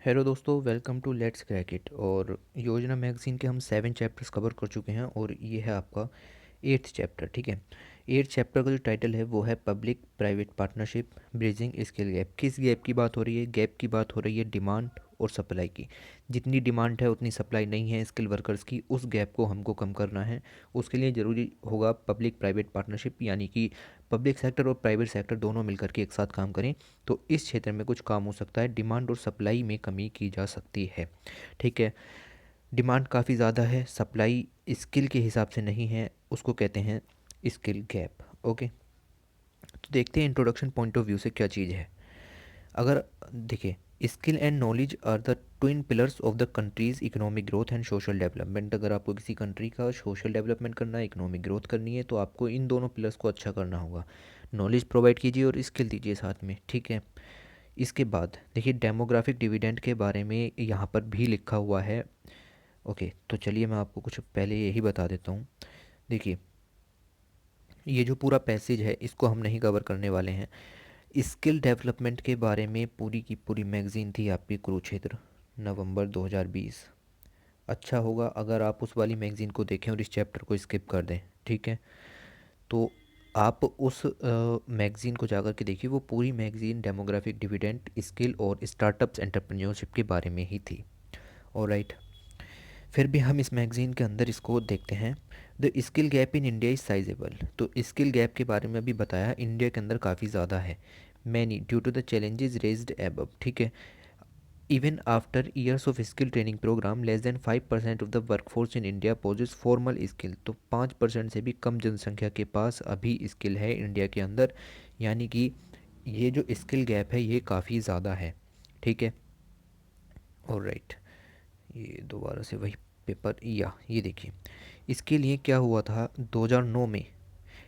Hello दोस्तों, welcome to let's crack it. और Yojana magazine के हम 7 चैप्टर्स कवर कर चुके हैं और ये है आपका 8th चैप्टर। ठीक है, 8th चैप्टर का जो टाइटल है वो है public private partnership bridging skill gap. किस गैप की बात हो रही है? गैप की बात हो रही है डिमांड और सप्लाई की। जितनी डिमांड है उतनी सप्लाई नहीं है स्किल वर्कर्स की, उस गैप को हमको कम करना है। उसके लिए ज़रूरी होगा पब्लिक प्राइवेट पार्टनरशिप, यानी कि पब्लिक सेक्टर और प्राइवेट सेक्टर दोनों मिलकर के एक साथ काम करें। तो इस क्षेत्र में कुछ काम हो सकता है, डिमांड और सप्लाई में कमी की जा सकती है। ठीक है, डिमांड काफ़ी ज़्यादा है, सप्लाई स्किल के हिसाब से नहीं है, उसको कहते हैं स्किल गैप। ओके, तो देखते हैं इंट्रोडक्शन पॉइंट ऑफ व्यू से क्या चीज़ है। अगर देखिए, skill and knowledge are the twin pillars of the country's economic growth and social development. अगर आपको किसी कंट्री का सोशल डेवलपमेंट करना है, इकोनॉमिक ग्रोथ करनी है, तो आपको इन दोनों पिलर्स को अच्छा करना होगा। नॉलेज प्रोवाइड कीजिए और स्किल दीजिए साथ में। ठीक है, इसके बाद देखिए डेमोग्राफिक डिविडेंड के बारे में यहाँ पर भी लिखा हुआ है। ओके, तो चलिए मैं आपको कुछ पहले यही बता देता हूँ। देखिए, ये जो पूरा पैसेज है इसको हम नहीं कवर करने वाले हैं। स्किल डेवलपमेंट के बारे में पूरी की पूरी मैगज़ीन थी आपकी कुरुक्षेत्र, नवंबर 2020। अच्छा होगा अगर आप उस वाली मैगज़ीन को देखें और इस चैप्टर को स्किप कर दें। ठीक है, तो आप उस मैगज़ीन को जाकर के देखिए, वो पूरी मैगज़ीन डेमोग्राफिक डिविडेंड, स्किल और स्टार्टअप्स एंटरप्रेन्योरशिप के बारे में ही थी। ऑलराइट, फिर भी हम इस मैगज़ीन के अंदर इसको देखते हैं। The skill gap in India is sizeable. तो स्किल गैप के बारे में अभी बताया, इंडिया के अंदर काफ़ी ज़्यादा है। Many due to the challenges raised above. ठीक है, even after years of skill training programme less than 5% of the workforce in India possess formal skill. तो 5% से भी कम जनसंख्या के पास अभी स्किल है इंडिया के अंदर, यानी कि ये जो स्किल गैप है ये काफ़ी ज़्यादा है। ठीक है, ऑलराइट, ये दोबारा से वही पेपर, या ये देखिए, इसके लिए क्या हुआ था 2009 में।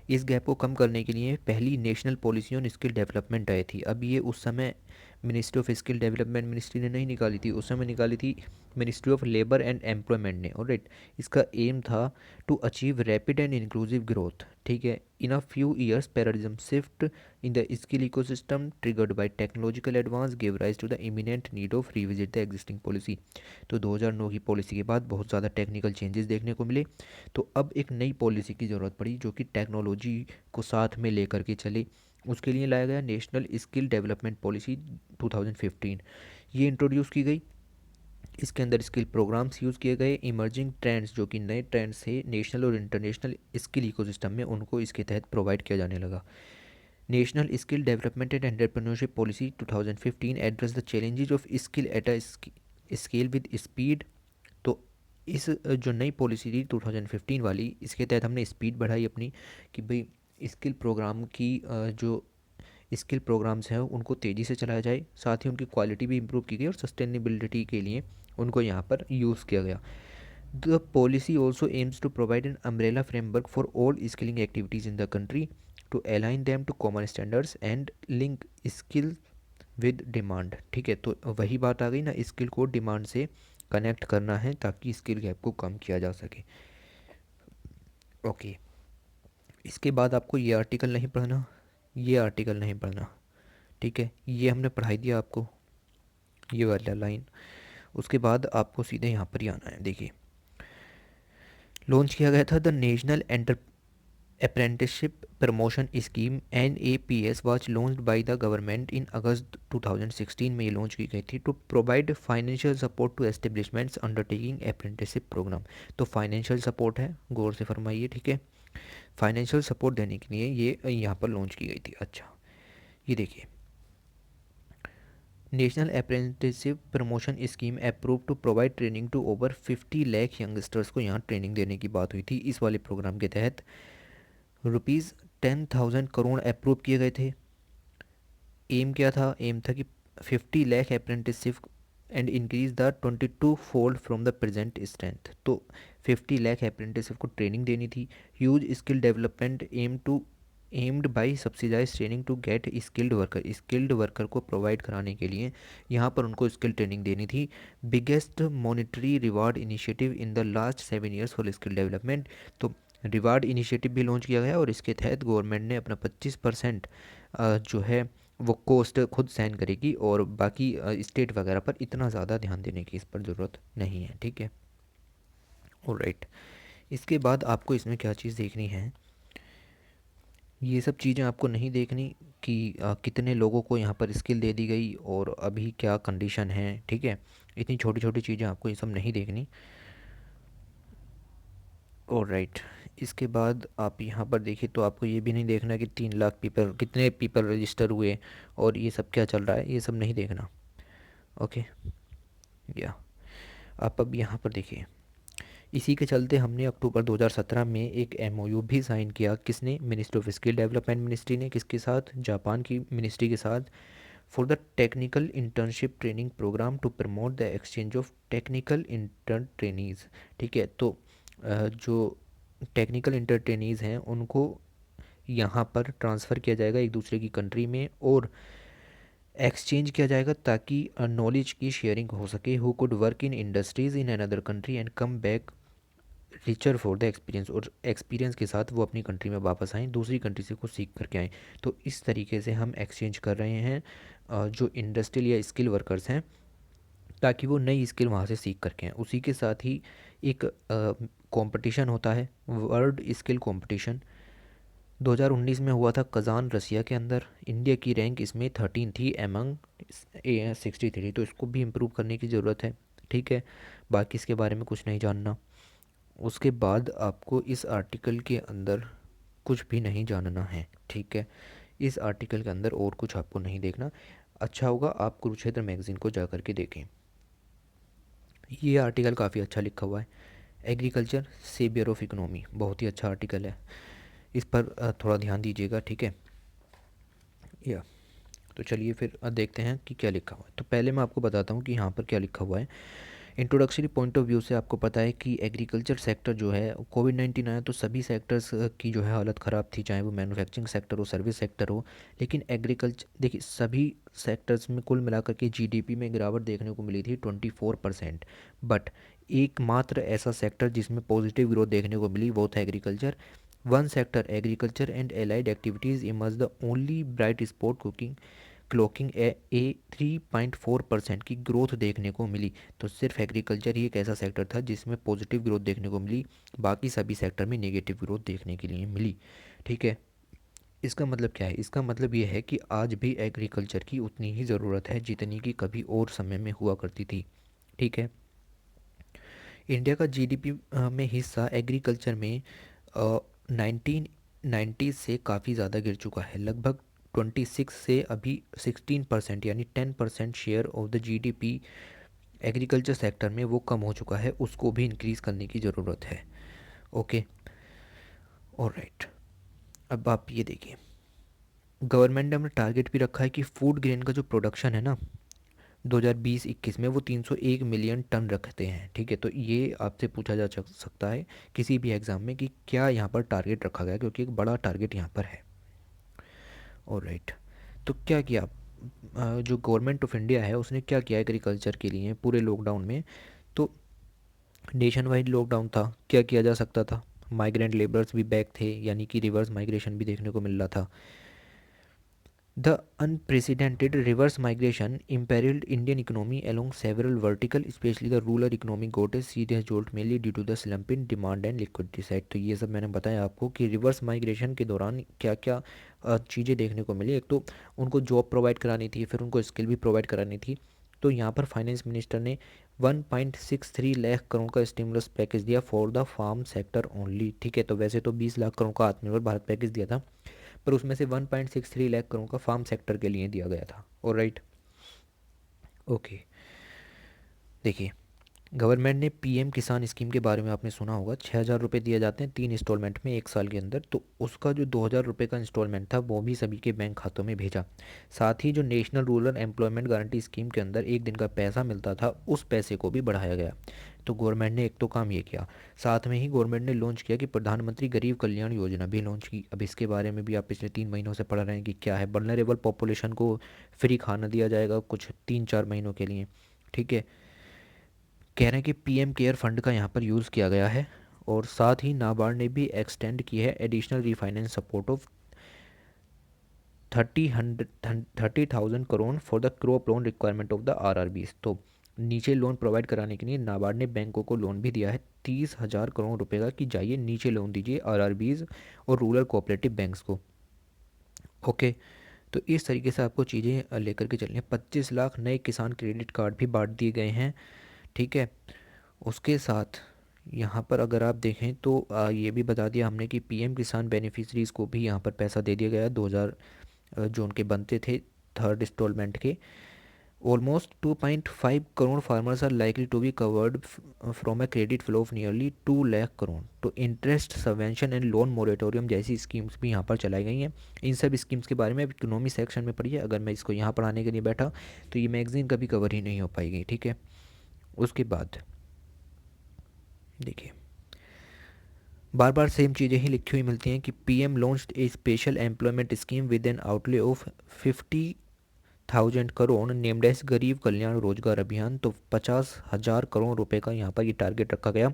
इस गैप को कम करने के लिए पहली national policy on skill development आई थी। अब ये उस समय ministry of skill development ministry ने नहीं निकाली थी, उस समय निकाली थी ministry of labour and employment ने। ऑलराइट, इसका एम था to achieve rapid and inclusive growth. ठीक है, in a few years paradigm shift in the skill ecosystem triggered by technological advance give rise to the imminent need of revisit the existing policy. तो 2009 की policy के बाद बहुत ज़्यादा technical changes देखने को मिले, तो अब एक नई पॉलिसी की ज़रूरत पड़ी जो कि टेक्नोलॉजी को साथ में लेकर के चले। उसके लिए लाया गया नेशनल स्किल डेवलपमेंट पॉलिसी 2015। ये इंट्रोड्यूस की गई। इसके अंदर स्किल प्रोग्राम्स यूज़ किए गए। इमर्जिंग ट्रेंड्स जो कि नए ट्रेंड्स थे नेशनल और इंटरनेशनल स्किल इकोसिस्टम में, उनको इसके तहत प्रोवाइड किया जाने लगा। National skill development and entrepreneurship policy 2015 address the challenges of skill at a scale with speed. तो इस जो नई पॉलिसी थी 2015 वाली, इसके तहत हमने स्पीड बढ़ाई अपनी, कि भाई स्किल प्रोग्राम की जो स्किल प्रोग्राम्स हैं उनको तेज़ी से चलाया जाए, साथ ही उनकी क्वालिटी भी इम्प्रूव की गई और सस्टेनेबिलिटी के लिए उनको यहाँ पर यूज़ किया गया। The policy also aims to provide an umbrella framework for all skilling activities in the country to align them to common standards and link skill with demand. ठीक है, तो वही बात आ गई ना, स्किल को डिमांड से कनेक्ट करना है ताकि स्किल गैप को कम किया जा सके। ओके, इसके बाद आपको ये आर्टिकल नहीं पढ़ना, ये आर्टिकल नहीं पढ़ना। ठीक है, ये हमने पढ़ाई दिया आपको, ये वाला लाइन। उसके बाद आपको सीधे यहाँ पर ही आना है। देखिए, लॉन्च किया गया था the national enter apprenticeship promotion scheme NAPS was launched by the government in August 2016 में ये लॉन्च की गई थी to provide financial support to establishments undertaking apprenticeship programme. तो फाइनेंशियल सपोर्ट है, गौर से फरमाइए। ठीक है, फाइनेंशियल सपोर्ट देने के लिए ये यहाँ पर लॉन्च की गई थी। अच्छा, ये देखिए, national apprenticeship promotion scheme approve to provide training to over 50 lakh youngsters को यहाँ ट्रेनिंग देने की बात हुई थी। इस वाले प्रोग्राम के तहत ₹10,000 करोड़ अप्रूव किए गए थे। एम क्या था? एम था कि 50 lakh apprenticeship and increase the 22 fold from the present strength. तो 50 लाख अप्रेंटिसशिप को ट्रेनिंग देनी थी। Huge skill development aimed by subsidize training to get skilled worker को प्रोवाइड कराने के लिए यहाँ पर उनको स्किल ट्रेनिंग देनी थी। Biggest monetary reward initiative in the last 7 years for skill development. तो रिवार्ड इनिशिएटिव भी लॉन्च किया गया और इसके तहत गवर्नमेंट ने अपना 25% जो है वो कॉस्ट खुद सहन करेगी, और बाकी स्टेट वगैरह पर इतना ज़्यादा ध्यान देने की इस पर ज़रूरत नहीं है, ठीक है। ऑलराइट, इसके बाद आपको इसमें क्या चीज़ देखनी है, ये सब चीज़ें आपको नहीं देखनी कि कितने लोगों को यहाँ पर स्किल दे दी गई और अभी क्या कंडीशन है, ठीक है। इतनी छोटी छोटी चीज़ें आपको ये सब नहीं देखनी। ऑलराइट, इसके बाद आप यहाँ पर देखिए तो आपको ये भी नहीं देखना कि 3 लाख पीपल, कितने पीपल रजिस्टर हुए और ये सब क्या चल रहा है, ये सब नहीं देखना। ओके, या आप अब यहाँ पर देखिए, इसी के चलते हमने अक्टूबर 2017 में एक एमओयू भी साइन किया। किसने? Ministry of skill development ministry ने। किसके साथ? जापान की मिनिस्ट्री के साथ। For the technical internship training programme to promote the exchange of technical intern trainees, ठीक है। तो जो टेक्निकल इंटर ट्रेनीज़ हैं उनको यहाँ पर ट्रांसफ़र किया जाएगा एक दूसरे की कंट्री में, और एक्सचेंज किया जाएगा ताकि नॉलेज की शेयरिंग हो सके। Who could work in industries in another country and come back richer for the experience, और एक्सपीरियंस के साथ वो अपनी कंट्री में वापस आएँ, दूसरी कंट्री से कुछ सीख करके आएँ। तो इस तरीके से हम एक्सचेंज कर रहे हैं जो इंडस्ट्रियल या स्किल वर्कर्स हैं, ताकि वो नई स्किल वहाँ से सीख करके आएँ। उसी के साथ ही एक कंपटीशन होता है, वर्ल्ड स्किल कंपटीशन 2019 में हुआ था कज़ान, रसिया के अंदर। इंडिया की रैंक इसमें 13 थी एमंग 63, तो इसको भी इम्प्रूव करने की ज़रूरत है, ठीक है। बाकी इसके बारे में कुछ नहीं जानना। उसके बाद आपको इस आर्टिकल के अंदर कुछ भी नहीं जानना है, ठीक है। इस आर्टिकल के अंदर और कुछ आपको नहीं देखना। अच्छा होगा आप कुरुक्षेत्र मैगज़ीन को जा कर के देखें, ये आर्टिकल काफ़ी अच्छा लिखा हुआ है। एग्रीकल्चर सेवियर ऑफ इकोनॉमी, बहुत ही अच्छा आर्टिकल है, इस पर थोड़ा ध्यान दीजिएगा, ठीक है। या तो चलिए फिर देखते हैं कि क्या लिखा हुआ है। तो पहले मैं आपको बताता हूँ कि यहाँ पर क्या लिखा हुआ है। इंट्रोडक्टरी पॉइंट ऑफ व्यू से आपको पता है कि एग्रीकल्चर सेक्टर जो है, कोविड-19 आया तो सभी सेक्टर्स की जो है हालत ख़राब थी, चाहे वो मैन्युफैक्चरिंग सेक्टर हो, सर्विस सेक्टर हो। लेकिन एग्रीकल्चर देखिए, सभी सेक्टर्स में कुल मिलाकर के जीडीपी में गिरावट देखने को मिली थी 24%। बट एकमात्र ऐसा सेक्टर जिसमें पॉजिटिव ग्रोथ देखने को मिली वो था agriculture. One sector, agriculture and allied activities emerge the only bright spot cooking clocking a 3.4% की ग्रोथ देखने को मिली। तो सिर्फ एग्रीकल्चर ही एक ऐसा सेक्टर था जिसमें पॉजिटिव ग्रोथ देखने को मिली, बाकी सभी सेक्टर में नेगेटिव ग्रोथ देखने के लिए मिली, ठीक है। इसका मतलब क्या है? इसका मतलब ये है कि आज भी एग्रीकल्चर की उतनी ही ज़रूरत है जितनी कि कभी और समय में हुआ करती थी, ठीक है। इंडिया का जीडीपी में हिस्सा एग्रीकल्चर में 1990 से काफ़ी ज़्यादा गिर चुका है, लगभग 26 से अभी 16%, यानी 10% share of the GDP agriculture sector में वो कम हो चुका है, उसको भी इंक्रीज़ करने की ज़रूरत है। ओके, ऑलराइट, अब आप ये देखिए, गवर्नमेंट ने अपना टारगेट भी रखा है कि फूड ग्रेन का जो प्रोडक्शन है ना 2020-21 में वो 301 मिलियन टन रखते हैं, ठीक है। तो ये आपसे पूछा जा सकता है किसी भी एग्ज़ाम में कि क्या यहाँ पर टारगेट रखा गया, क्योंकि एक बड़ा टारगेट यहाँ पर है। ऑलराइट, तो क्या किया जो गवर्नमेंट ऑफ इंडिया है उसने क्या किया एग्रीकल्चर के लिए पूरे लॉकडाउन में? तो नेशन वाइड लॉकडाउन था, क्या किया जा सकता था? माइग्रेंट लेबर्स भी बैक थे, यानी कि रिवर्स माइग्रेशन भी देखने को मिल रहा था। The unprecedented reverse migration imperiled Indian economy along several vertical, especially the rural economy got a serious jolt mainly due to the slump in demand and liquidity side। तो ये सब मैंने बताया आपको कि रिवर्स माइग्रेशन के दौरान क्या क्या चीज़ें देखने को मिली। एक तो उनको जॉब प्रोवाइड करानी थी, फिर उनको स्किल भी प्रोवाइड करानी थी। तो यहाँ पर फाइनेंस मिनिस्टर ने 1.63 लाख करोड़ का स्टिमुलस पैकेज दिया for the farm sector only, ठीक है। तो वैसे तो 20 लाख करोड़ का आत्मनिर्भर भारत पैकेज दिया था, पर उसमें से 1.63 लाख करोड़ का फार्म सेक्टर के लिए दिया गया था। ऑलराइट, ओके, देखिए, गवर्नमेंट ने पीएम किसान स्कीम के बारे में आपने सुना होगा, 6,000 रुपये दिए जाते हैं 3 इंस्टॉलमेंट में 1 साल के अंदर। तो उसका जो 2,000 रुपये का इंस्टॉलमेंट था वो भी सभी के बैंक खातों में भेजा। साथ ही जो national rural employment guarantee scheme के अंदर 1 दिन का पैसा मिलता था, उस पैसे को भी बढ़ाया गया। तो गवर्नमेंट ने एक तो काम ये किया, साथ में ही गवर्नमेंट ने लॉन्च किया कि प्रधानमंत्री गरीब कल्याण योजना भी लॉन्च की। अब इसके बारे में भी आप पिछले 3 महीनों से पढ़ रहे हैं कि क्या है, वल्नरेबल पॉपुलेशन को फ्री खाना दिया जाएगा कुछ 3-4 महीनों के लिए, ठीक है। कह रहे हैं कि पीएम केयर फंड का यहाँ पर यूज़ किया गया है, और साथ ही नाबार्ड ने भी एक्सटेंड की है additional refinance support of 30,000 crore for the crop loan requirement of the RRBs. तो नीचे लोन प्रोवाइड कराने के लिए नाबार्ड ने बैंकों को लोन भी दिया है 30,000 करोड़ रुपए का, कि जाइए नीचे लोन दीजिए आरआरबीज और रूरल कोऑपरेटिव बैंक्स को। ओके, तो इस तरीके से आपको चीज़ें लेकर के चलनी है। 25 लाख नए किसान क्रेडिट कार्ड भी बांट दिए गए हैं, ठीक है। उसके साथ यहाँ पर अगर आप देखें तो ये भी बता दिया हमने कि पीएम किसान बेनिफिशरीज़ को भी यहाँ पर पैसा दे दिया गया 2000 जो उनके बनते थे थर्ड इंस्टॉलमेंट के। Almost 2.5 crore farmers are likely to be covered from a credit flow of nearly 2 lakh crore. तो interest subvention and loan moratorium जैसी स्कीम्स भी यहाँ पर चलाई गई हैं। इन सब स्कीम्स के बारे में अब इकोनॉमी सेक्शन में पढ़िए। अगर मैं इसको यहाँ पढ़ाने के लिए बैठा तो ये मैगजीन कभी कवर ही नहीं हो पाएगी, ठीक है। उसके बाद देखिए बार बार सेम चीज़ें ही लिखी हुई मिलती हैं कि PM launched a special employment scheme with an outlay of 50,000 crore named as Garib Kalyan रोजगार अभियान। तो 50,000 करोड़ रुपए का यहाँ पर ये टारगेट रखा गया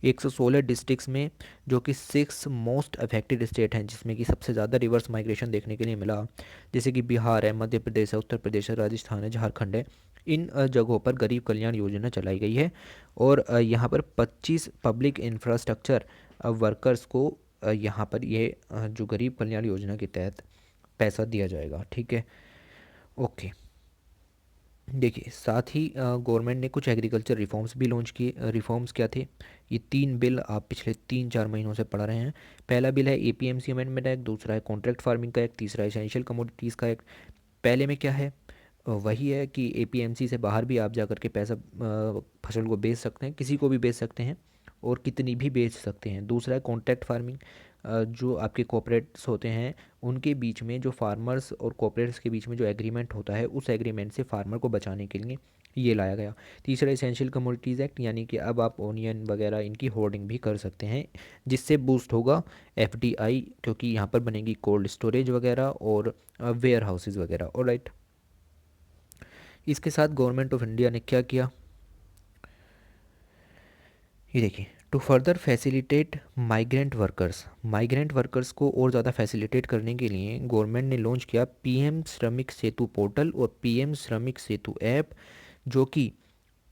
116 डिस्ट्रिक्ट्स में, जो कि 6 मोस्ट अफेक्टेड स्टेट हैं, जिसमें कि सबसे ज़्यादा रिवर्स माइग्रेशन देखने के लिए मिला, जैसे कि बिहार है, मध्य प्रदेश है, उत्तर प्रदेश है, राजस्थान है, झारखंड है। इन जगहों पर गरीब कल्याण योजना चलाई गई है और यहाँ पर 25 पब्लिक इंफ्रास्ट्रक्चर वर्कर्स को यहाँ पर ये जो गरीब कल्याण योजना के तहत पैसा दिया जाएगा, ठीक है। ओके, देखिए साथ ही गवर्नमेंट ने कुछ एग्रीकल्चर रिफॉर्म्स भी लॉन्च किए। रिफॉर्म्स क्या थे? ये 3 बिल आप पिछले 3-4 महीनों से पढ़ रहे हैं। पहला बिल है एपीएमसी अमेंडमेंट एक्ट, दूसरा है कॉन्ट्रैक्ट फार्मिंग का एक्ट, तीसरा एसेंशियल कमोडिटीज़ का एक्ट। पहले में क्या है? वही है कि एपीएमसी से बाहर भी आप जा कर के पैसा फसल को बेच सकते हैं, किसी को भी बेच सकते हैं और कितनी भी बेच सकते हैं। दूसरा है कॉन्ट्रैक्ट फार्मिंग, जो आपके कॉर्पोरेट्स होते हैं उनके बीच में, जो फार्मर्स और कॉर्पोरेट्स के बीच में जो एग्रीमेंट होता है, उस एग्रीमेंट से फार्मर को बचाने के लिए ये लाया गया। तीसरा एसेंशियल कमोडिटीज़ एक्ट, यानी कि अब आप ओनियन वगैरह इनकी होर्डिंग भी कर सकते हैं, जिससे बूस्ट होगा एफडीआई, क्योंकि यहाँ पर बनेगी कोल्ड स्टोरेज वगैरह और वेयर हाउसेज वगैरह। ऑलराइट, इसके साथ गवर्नमेंट ऑफ इंडिया ने क्या किया, ये देखिए। To further facilitate migrant workers को और ज़्यादा फैसिलिटेट करने के लिए गवर्नमेंट ने लॉन्च किया पीएम श्रमिक सेतु पोर्टल और पीएम श्रमिक सेतु ऐप, जो कि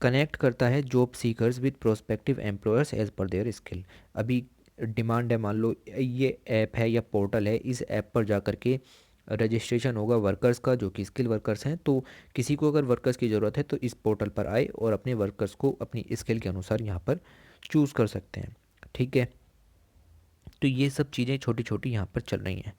कनेक्ट करता है job seekers with prospective employers as per their skill. अभी डिमांड है, मान लो ये ऐप है या पोर्टल है, इस ऐप पर जा कर के रजिस्ट्रेशन होगा वर्कर्स का, जो कि स्किल वर्कर्स हैं। तो किसी को अगर वर्कर्स की ज़रूरत है तो इस पोर्टल पर आए और अपने वर्कर्स को अपनी स्किल के अनुसार यहाँ पर चूज़ कर सकते हैं, ठीक है। तो ये सब चीज़ें छोटी छोटी यहाँ पर चल रही हैं।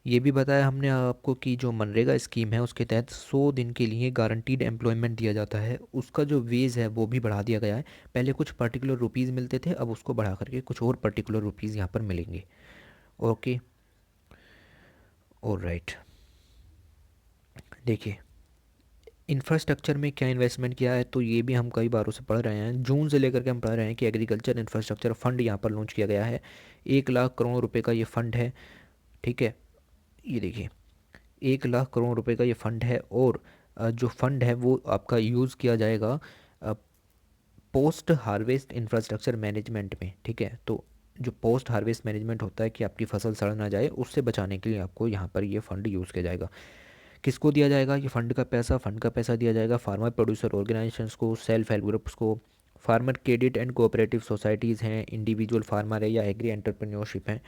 ये भी बताया हमने आपको कि जो मनरेगा स्कीम है उसके तहत 100 दिन के लिए गारंटीड एम्प्लॉयमेंट दिया जाता है। उसका जो वेज है वो भी बढ़ा दिया गया है। पहले कुछ पर्टिकुलर रुपीज़ मिलते थे, अब उसको बढ़ा करके कुछ और पर्टिकुलर रुपीज़ यहाँ पर मिलेंगे। ओके, ऑलराइट, देखिए इंफ्रास्ट्रक्चर में क्या इन्वेस्टमेंट किया है, तो ये भी हम कई बारों से पढ़ रहे हैं। जून से लेकर के हम पढ़ रहे हैं कि एग्रीकल्चर इंफ्रास्ट्रक्चर फंड यहाँ पर लॉन्च किया गया है। 1 लाख करोड़ रुपए का ये फंड है, ठीक है। ये देखिए 1 लाख करोड़ रुपए का ये फंड है और जो फंड है वो आपका यूज़ किया जाएगा पोस्ट हार्वेस्ट इंफ्रास्ट्रक्चर मैनेजमेंट में, ठीक है। तो जो पोस्ट हार्वेस्ट मैनेजमेंट होता है कि आपकी फसल सड़ ना जाए, उससे बचाने के लिए आपको यहाँ पर ये फंड यूज़ किया जाएगा। किसको दिया जाएगा ये फंड का पैसा दिया जाएगा फार्मर प्रोड्यूसर ऑर्गेनाइजेशंस को, सेल्फ हेल्प ग्रुप्स को, farmer credit and cooperative societies हैं, इंडिविजुअल फार्मर है या एग्री एंटरप्रेन्योरशिप है।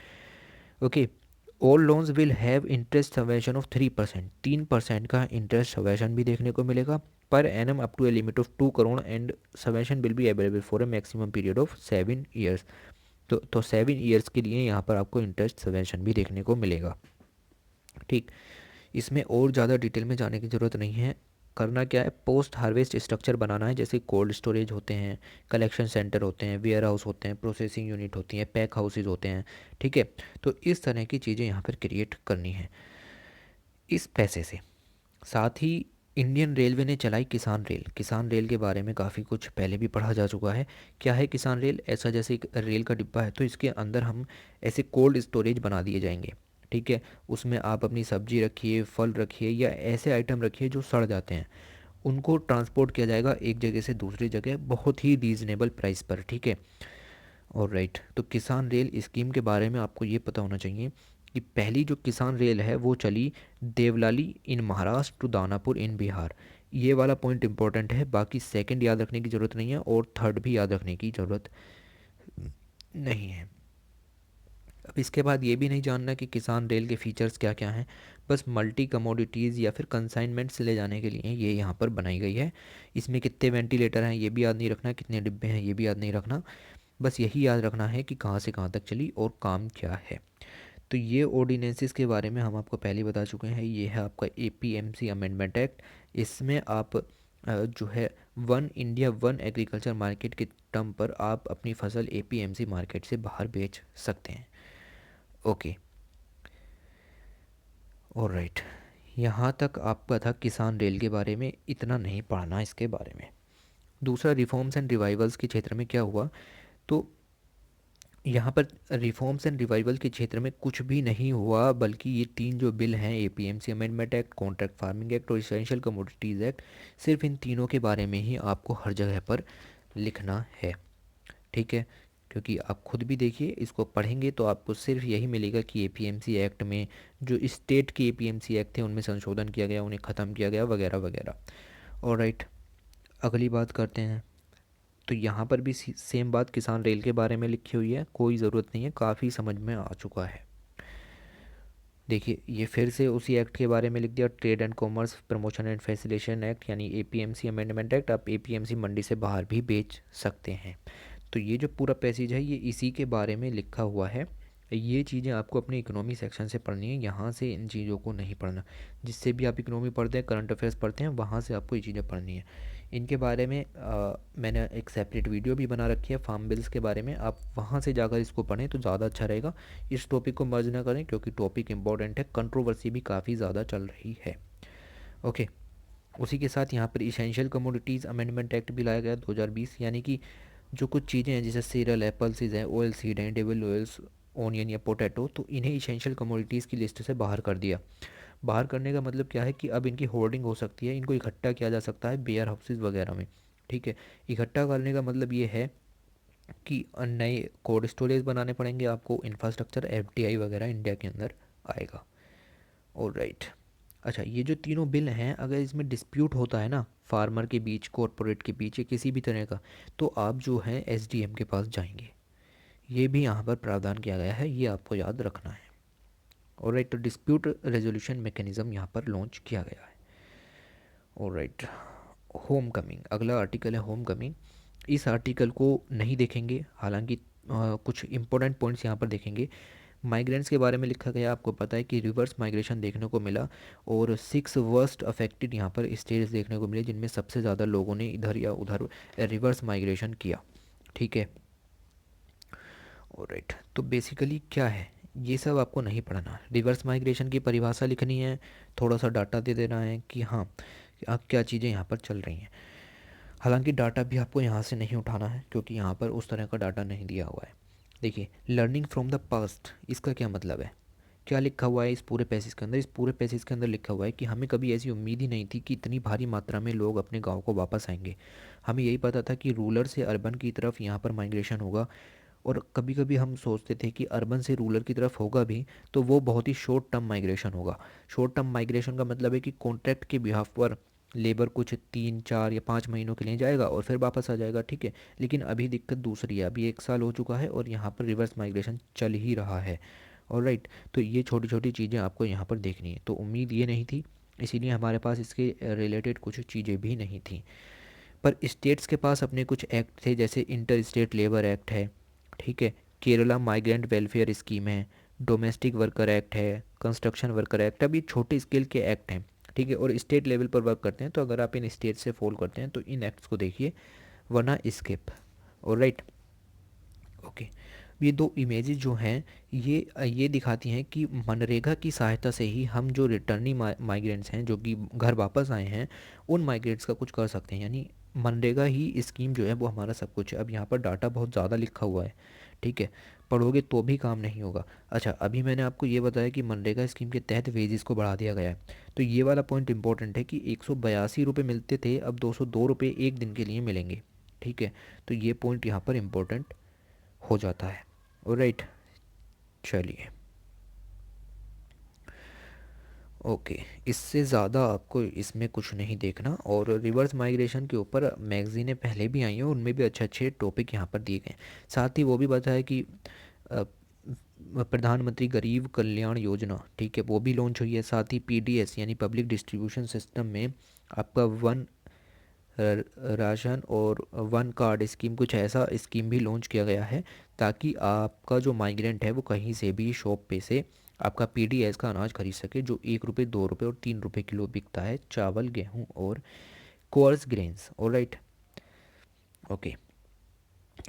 Okay, all loans will have interest सवेशन ऑफ 3%, 3% का इंटरेस्ट सवेशन भी देखने को मिलेगा पर एनम up to a limit of 2 crore and सवेशन will be available for a maximum period of 7 years. तो 7 ईयर्स के लिए यहाँ पर आपको इंटरेस्ट सवेशन भी देखने को मिलेगा, ठीक। इसमें और ज़्यादा डिटेल में जाने की ज़रूरत नहीं है। करना क्या है, पोस्ट हार्वेस्ट स्ट्रक्चर बनाना है, जैसे कोल्ड स्टोरेज होते हैं, कलेक्शन सेंटर होते हैं, वेयर हाउस होते हैं, प्रोसेसिंग यूनिट होती हैं, पैक हाउसेज होते हैं, ठीक है। तो इस तरह की चीज़ें यहाँ पर क्रिएट करनी है इस पैसे से। साथ ही इंडियन रेलवे ने चलाई किसान रेल के बारे में काफ़ी कुछ पहले भी पढ़ा जा चुका है। क्या है किसान रेल? ऐसा जैसे एक रेल का डिब्बा है तो इसके अंदर हम ऐसे कोल्ड स्टोरेज बना दिए जाएंगे, ठीक है। उसमें आप अपनी सब्जी रखिए, फल रखिए या ऐसे आइटम रखिए जो सड़ जाते हैं, उनको ट्रांसपोर्ट किया जाएगा एक जगह से दूसरी जगह बहुत ही रीज़नेबल प्राइस पर, ठीक है। और राइट, तो किसान रेल स्कीम के बारे में आपको ये पता होना चाहिए कि पहली जो किसान रेल है वो चली देवलाली इन महाराष्ट्र टू दानापुर इन बिहार। ये वाला पॉइंट इंपॉर्टेंट है, बाकी सेकंड याद रखने की ज़रूरत नहीं है और थर्ड भी याद रखने की ज़रूरत नहीं है। अब इसके बाद ये भी नहीं जानना कि किसान रेल के फीचर्स क्या क्या हैं, बस मल्टी कमोडिटीज़ या फिर कंसाइनमेंट्स ले जाने के लिए ये यहाँ पर बनाई गई है। इसमें कितने वेंटिलेटर हैं ये भी याद नहीं रखना, कितने डिब्बे हैं ये भी याद नहीं रखना, बस यही याद रखना है कि कहाँ से कहाँ तक चली और काम क्या है। तो ये ऑर्डिनेंसेस के बारे में हम आपको पहले ही बता चुके हैं। ये है आपका एपीएमसी अमेंडमेंट एक्ट। इसमें आप जो है one India one agriculture market के टर्म पर आप अपनी फसल एपीएमसी मार्केट से बाहर बेच सकते हैं। ओके, ऑलराइट, यहाँ तक आपका था किसान रेल के बारे में, इतना नहीं पढ़ना इसके बारे में। दूसरा, रिफॉर्म्स एंड रिवाइवल्स के क्षेत्र में क्या हुआ, तो यहाँ पर रिफॉर्म्स एंड रिवाइवल के क्षेत्र में कुछ भी नहीं हुआ, बल्कि ये तीन जो बिल हैं, APMC amendment act, contract farming act और इसेंशियल कमोडिटीज़ एक्ट, सिर्फ इन तीनों के बारे में ही आपको हर जगह पर लिखना है। ठीक है, क्योंकि आप खुद भी देखिए, इसको पढ़ेंगे तो आपको सिर्फ यही मिलेगा कि एपीएमसी एक्ट में जो स्टेट के एपीएमसी एक्ट थे उनमें संशोधन किया गया, उन्हें ख़त्म किया गया वगैरह वगैरह। ऑलराइट, अगली बात करते हैं। तो यहाँ पर भी सेम बात किसान रेल के बारे में लिखी हुई है, कोई ज़रूरत नहीं है, काफ़ी समझ में आ चुका है। देखिए, ये फिर से उसी एक्ट के बारे में लिख दिया, trade and commerce promotion and facilitation act, यानी एपीएमसी अमेंडमेंट एक्ट। आप एपीएमसी मंडी से बाहर भी बेच सकते हैं। तो ये जो पूरा पैसेज है ये इसी के बारे में लिखा हुआ है। ये चीज़ें आपको अपने इकोनॉमी सेक्शन से पढ़नी है, यहाँ से इन चीज़ों को नहीं पढ़ना। जिससे भी आप इकोनॉमी पढ़ते हैं, करंट अफेयर्स पढ़ते हैं, वहाँ से आपको ये चीज़ें पढ़नी है। इनके बारे में मैंने एक सेपरेट वीडियो भी बना रखी है फार्म बिल्स के बारे में, आप वहाँ से जाकर इसको पढ़ें तो ज़्यादा अच्छा रहेगा। इस टॉपिक को मर्ज ना करें क्योंकि टॉपिक इंपॉर्टेंट है, कंट्रोवर्सी भी काफ़ी ज़्यादा चल रही है। ओके, उसी के साथ यहाँ पर इसेंशियल कमोडिटीज़ अमेंडमेंट एक्ट भी लाया गया 2020, यानी कि जो कुछ चीज़ें हैं जैसे सीरियल है, पल्सेस हैं, ऑयल सीड हैं, डेबल ऑयल्स, ऑनियन या पोटैटो, तो इन्हें इसेंशियल कमोडिटीज़ की लिस्ट से बाहर कर दिया। बाहर करने का मतलब क्या है कि अब इनकी होल्डिंग हो सकती है, इनको इकट्ठा किया जा सकता है वेयर हाउसेज वगैरह में। ठीक है, इकट्ठा करने का मतलब ये है कि नए कोल्ड स्टोरेज बनाने पड़ेंगे आपको, इंफ्रास्ट्रक्चर एफडीआई वगैरह इंडिया के अंदर आएगा। ऑलराइट, अच्छा, ये जो तीनों बिल हैं, अगर इसमें डिस्प्यूट होता है ना फार्मर के बीच, कॉरपोरेट के बीच या किसी भी तरह का, तो आप जो है एसडीएम के पास जाएंगे। ये भी यहाँ पर प्रावधान किया गया है, ये आपको याद रखना है। ऑलराइट, तो डिस्प्यूट रेजोल्यूशन मैकेनिज्म यहाँ पर लॉन्च किया गया है। ऑलराइट, होम कमिंग, अगला आर्टिकल है होम कमिंग। इस आर्टिकल को नहीं देखेंगे, हालांकि कुछ इंपॉर्टेंट पॉइंट्स यहाँ पर देखेंगे। माइग्रेंट्स के बारे में लिखा गया, आपको पता है कि रिवर्स माइग्रेशन देखने को मिला और 6 वर्स्ट अफेक्टेड यहाँ पर स्टेट्स देखने को मिले जिनमें सबसे ज़्यादा लोगों ने इधर या उधर रिवर्स माइग्रेशन किया। ठीक है, ऑलराइट, तो बेसिकली क्या है ये सब आपको नहीं पढ़ना। रिवर्स माइग्रेशन की परिभाषा लिखनी है, थोड़ा सा डाटा दे देना है कि हाँ आप क्या चीज़ें यहाँ पर चल रही हैं। हालांकि डाटा भी आपको यहाँ से नहीं उठाना है क्योंकि यहाँ पर उस तरह का डाटा नहीं दिया हुआ है। देखिए, लर्निंग फ्रॉम द पास्ट, इसका क्या मतलब है, क्या लिखा हुआ है इस पूरे पैसेज के अंदर। इस पूरे पैसेज के अंदर लिखा हुआ है कि हमें कभी ऐसी उम्मीद ही नहीं थी कि इतनी भारी मात्रा में लोग अपने गांव को वापस आएंगे। हमें यही पता था कि रूरल से अर्बन की तरफ यहाँ पर माइग्रेशन होगा, और कभी कभी हम सोचते थे कि अर्बन से रूरल की तरफ होगा भी तो वो बहुत ही शॉर्ट टर्म माइग्रेशन होगा। शॉर्ट टर्म माइग्रेशन का मतलब है कि कॉन्ट्रैक्ट के बिहाफ पर लेबर कुछ 3 4 या 5 महीनों के लिए जाएगा और फिर वापस आ जाएगा। ठीक है, लेकिन अभी दिक्कत दूसरी है, अभी 1 साल हो चुका है और यहाँ पर रिवर्स माइग्रेशन चल ही रहा है। ऑलराइट, तो ये छोटी छोटी चीज़ें आपको यहाँ पर देखनी है। तो उम्मीद ये नहीं थी, इसीलिए हमारे पास इसके रिलेटेड कुछ चीज़ें भी नहीं थी। पर स्टेट्स के पास अपने कुछ एक्ट थे, जैसे इंटर स्टेट लेबर एक्ट है, ठीक है, केरला माइग्रेंट वेलफेयर स्कीम है, डोमेस्टिक वर्कर एक्ट है, कंस्ट्रक्शन वर्कर एक्ट। अब ये छोटे स्केल के एक्ट हैं, ठीक है, और स्टेट लेवल पर वर्क करते हैं। तो अगर आप इन स्टेट से फॉलो करते हैं तो इन एक्ट्स को देखिए, वरना स्किप। ऑलराइट, ओके, ये दो इमेजेस जो हैं ये दिखाती हैं कि मनरेगा की सहायता से ही हम जो रिटर्निंग माइग्रेंट्स हैं जो कि घर वापस आए हैं, उन माइग्रेंट्स का कुछ कर सकते हैं। यानी मनरेगा ही स्कीम जो है वो हमारा सब कुछ है। अब यहाँ पर डाटा बहुत ज़्यादा लिखा हुआ है, ठीक है, पढ़ोगे तो भी काम नहीं होगा। अच्छा, अभी मैंने आपको ये बताया कि मनरेगा स्कीम के तहत वेजेस को बढ़ा दिया गया है, तो ये वाला पॉइंट इंपॉर्टेंट है कि 182 रुपये मिलते थे, अब 202 रुपये एक दिन के लिए मिलेंगे। ठीक है, तो ये पॉइंट यहाँ पर इम्पोर्टेंट हो जाता है। राइट, चलिए, ओके, इससे ज़्यादा आपको इसमें कुछ नहीं देखना। और रिवर्स माइग्रेशन के ऊपर मैगज़ीनें पहले भी आई हैं, उनमें भी अच्छे अच्छे टॉपिक यहाँ पर दिए गए हैं। साथ ही वो भी बताया कि अ, प्रधानमंत्री गरीब कल्याण योजना, ठीक है, वो भी लॉन्च हुई है। साथ ही पीडीएस यानी पब्लिक डिस्ट्रीब्यूशन सिस्टम में आपका वन राशन और वन कार्ड स्कीम, कुछ ऐसा स्कीम भी लॉन्च किया गया है, ताकि आपका जो माइग्रेंट है वो कहीं से भी शॉप पे से आपका पीडीएस का अनाज खरीद सके, जो 1 रुपये, 2 रुपये और 3 रुपये किलो बिकता है, चावल, गेहूँ और कोर्स ग्रेन्स। Alright, okay.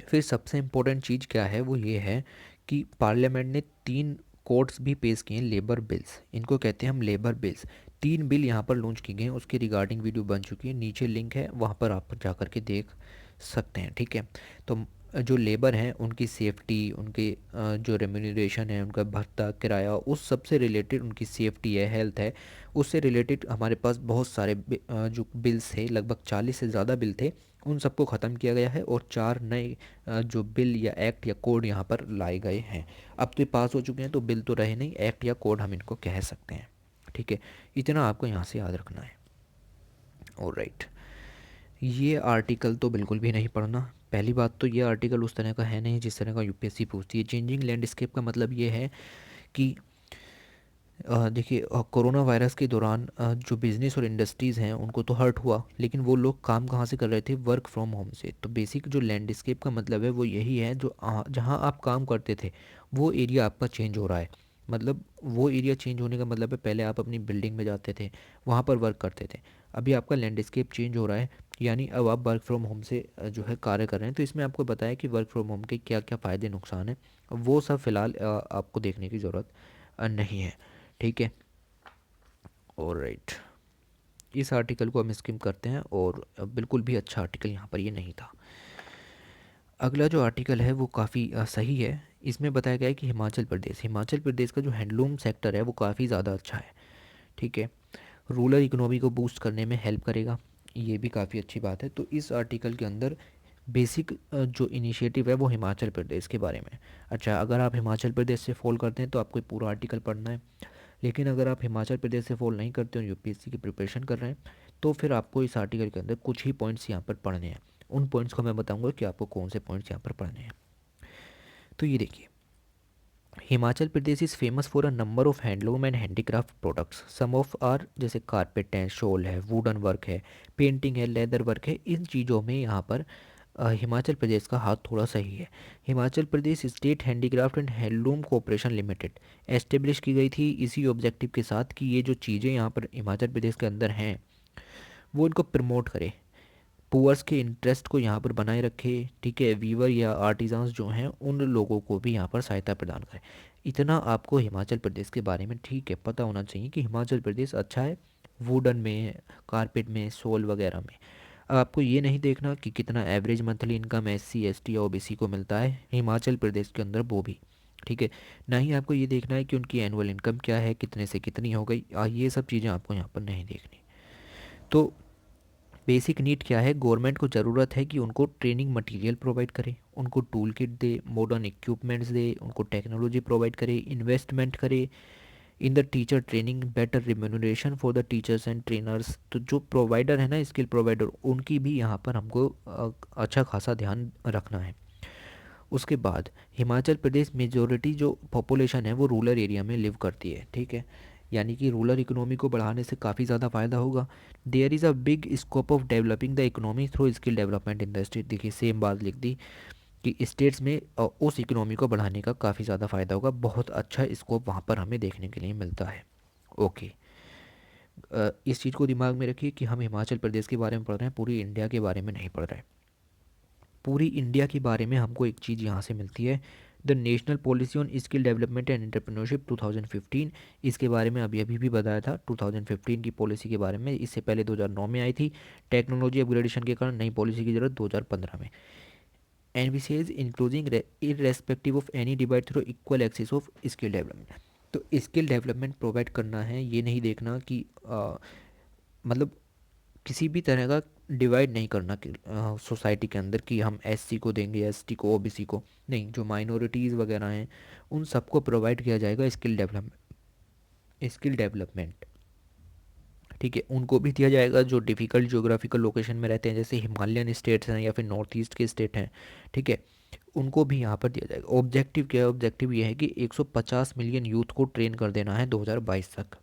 फिर सबसे इम्पोर्टेंट चीज़ क्या है, वो ये है कि पार्लियामेंट ने 3 कोड्स भी पेश किए हैं, लेबर बिल्स, इनको कहते हैं हम लेबर बिल्स। 3 बिल यहाँ पर लॉन्च की गए हैं, उसकी रिगार्डिंग वीडियो बन चुकी है, नीचे लिंक है, वहाँ पर आप जा कर के देख सकते हैं, ठीक है। तो जो लेबर हैं उनकी सेफ्टी, उनके जो रेम्यूनरेशन है, उनका भत्ता, किराया, उस सब से रिलेटेड, उनकी सेफ्टी है, हेल्थ है, उससे रिलेटेड हमारे पास बहुत सारे जो बिल्स थे, लगभग 40 से ज़्यादा बिल थे, उन सबको ख़त्म किया गया है और 4 नए जो बिल या एक्ट या कोड यहाँ पर लाए गए हैं। अब तो ये पास हो चुके हैं, तो बिल तो रहे नहीं, एक्ट या कोड हम इनको कह सकते हैं, ठीक है। इतना आपको यहाँ से याद रखना है। ऑलराइट, ये आर्टिकल तो बिल्कुल भी नहीं पढ़ना। पहली बात तो ये आर्टिकल उस तरह का है नहीं जिस तरह का यूपीएससी पूछती है। चेंजिंग लैंडस्केप का मतलब ये है कि देखिए, कोरोना वायरस के दौरान जो बिज़नेस और इंडस्ट्रीज़ हैं उनको तो हर्ट हुआ, लेकिन वो लोग काम कहाँ से कर रहे थे, वर्क फ्रॉम होम से। तो बेसिक जो लैंडस्केप का मतलब है वो यही है, जो जहाँ आप काम करते थे वो एरिया आपका चेंज हो रहा है। मतलब वो एरिया चेंज होने का मतलब है, पहले आप अपनी बिल्डिंग में जाते थे, वहाँ पर वर्क करते थे, अभी आपका लैंडस्केप चेंज हो रहा है, यानी अब आप वर्क फ्रॉम होम से जो है कार्य कर रहे हैं। तो इसमें आपको बताया कि वर्क फ्रॉम होम के क्या क्या फ़ायदे नुकसान हैं, वो सब फ़िलहाल आपको देखने की ज़रूरत नहीं है, ठीक है। ऑलराइट, इस आर्टिकल को हम स्किम करते हैं, और बिल्कुल भी अच्छा आर्टिकल यहाँ पर ये नहीं था। अगला जो आर्टिकल है वो काफ़ी सही है। इसमें बताया गया है कि हिमाचल प्रदेश का जो हैंडलूम सेक्टर है वो काफ़ी ज़्यादा अच्छा है, ठीक है। रूरल इकोनॉमी को बूस्ट करने में हेल्प करेगा, ये भी काफ़ी अच्छी बात है। तो इस आर्टिकल के अंदर बेसिक जो इनिशिएटिव है वो हिमाचल प्रदेश के बारे में। अच्छा, अगर आप हिमाचल प्रदेश से फॉलो करते हैं तो आपको पूरा आर्टिकल पढ़ना है, लेकिन अगर आप हिमाचल प्रदेश से फॉलो नहीं करते हो, यूपीएससी की प्रिपरेशन कर रहे हैं, तो फिर आपको इस आर्टिकल के अंदर कुछ ही पॉइंट्स यहाँ पर पढ़ने हैं। उन पॉइंट्स को मैं बताऊंगा कि आपको कौन से पॉइंट्स यहाँ पर पढ़ने हैं। तो ये देखिए, Himachal Pradesh is famous for a number of handloom and handicraft products. Some of are, जैसे कारपेट है, शॉल है, वुडन वर्क है, पेंटिंग है, लेदर वर्क है, इन चीज़ों में यहाँ पर हिमाचल प्रदेश का हाथ थोड़ा सही है। Himachal Pradesh state handicraft and handloom cooperation limited establish की गई थी इसी ऑब्जेक्टिव के साथ कि ये जो चीज़ें यहाँ पर हिमाचल प्रदेश के अंदर हैं वो इनको प्रमोट करे, पुअर्स के इंटरेस्ट को यहाँ पर बनाए रखे, ठीक है। वीवर या आर्टिजान्स जो हैं उन लोगों को भी यहाँ पर सहायता प्रदान करें। इतना आपको हिमाचल प्रदेश के बारे में, ठीक है, पता होना चाहिए कि हिमाचल प्रदेश अच्छा है वुडन में, कारपेट में, सोल वगैरह में। अब आपको ये नहीं देखना कि कितना average monthly income SC ST या ओबीसी को मिलता है हिमाचल प्रदेश के अंदर, वो भी, ठीक है। ना ही आपको ये देखना है कि उनकी एनुअल इनकम क्या है, कितने से कितनी हो गई, ये सब चीज़ें आपको यहाँ पर नहीं देखनी। तो बेसिक नीड क्या है, गवर्नमेंट को ज़रूरत है कि उनको ट्रेनिंग मटेरियल प्रोवाइड करे, उनको टूल किट दे, मॉडर्न इक्विपमेंट्स दे, उनको टेक्नोलॉजी प्रोवाइड करे, इन्वेस्टमेंट करे in the teacher training, better remuneration for the teachers and trainers. तो जो प्रोवाइडर है ना, स्किल प्रोवाइडर, उनकी भी यहाँ पर हमको अच्छा खासा ध्यान रखना है। उसके बाद हिमाचल प्रदेश मेजोरिटी जो पॉपुलेशन है वो रूरल एरिया में लिव करती है, ठीक है। यानी कि रूरल इकोनॉमी को बढ़ाने से काफ़ी ज़्यादा फ़ायदा होगा। There is a big scope of developing the economy through skill development in the state. देखिए, सेम बात लिख दी कि स्टेट्स में उस इकोनॉमी को बढ़ाने का काफ़ी ज़्यादा फ़ायदा होगा, बहुत अच्छा स्कोप वहाँ पर हमें देखने के लिए मिलता है। ओके, इस चीज़ को दिमाग में रखिए कि हम हिमाचल प्रदेश के बारे में पढ़ रहे हैं, पूरी इंडिया के बारे में नहीं पढ़ रहे हैं। पूरी इंडिया के बारे में हमको एक चीज़ यहाँ से मिलती है, the national policy on skill development and entrepreneurship 2015। इसके बारे में अभी अभी भी बताया था 2015 की पॉलिसी के बारे में। इससे पहले 2009 में आई थी, टेक्नोलॉजी अपग्रेडेशन के कारण नई पॉलिसी की ज़रूरत 2015 में। एनबीसीज including irrespective of any divide through equal access of skill development. तो स्किल डेवलपमेंट प्रोवाइड करना है, ये नहीं देखना कि मतलब किसी भी तरह का डिवाइड नहीं करना कि सोसाइटी के अंदर कि हम एससी को देंगे, एसटी को, ओबीसी को नहीं, जो माइनॉरिटीज़ वगैरह हैं उन सबको प्रोवाइड किया जाएगा स्किल डेवलपमेंट। ठीक है, उनको भी दिया जाएगा जो डिफ़िकल्ट ज्योग्राफिकल लोकेशन में रहते हैं, जैसे हिमालयन स्टेट्स हैं या फिर नॉर्थ ईस्ट के स्टेट हैं। ठीक है, उनको भी यहाँ पर दिया जाएगा। ऑब्जेक्टिव क्या है? ऑब्जेक्टिव ये है कि 150 मिलियन यूथ को ट्रेन कर देना है 2022 तक।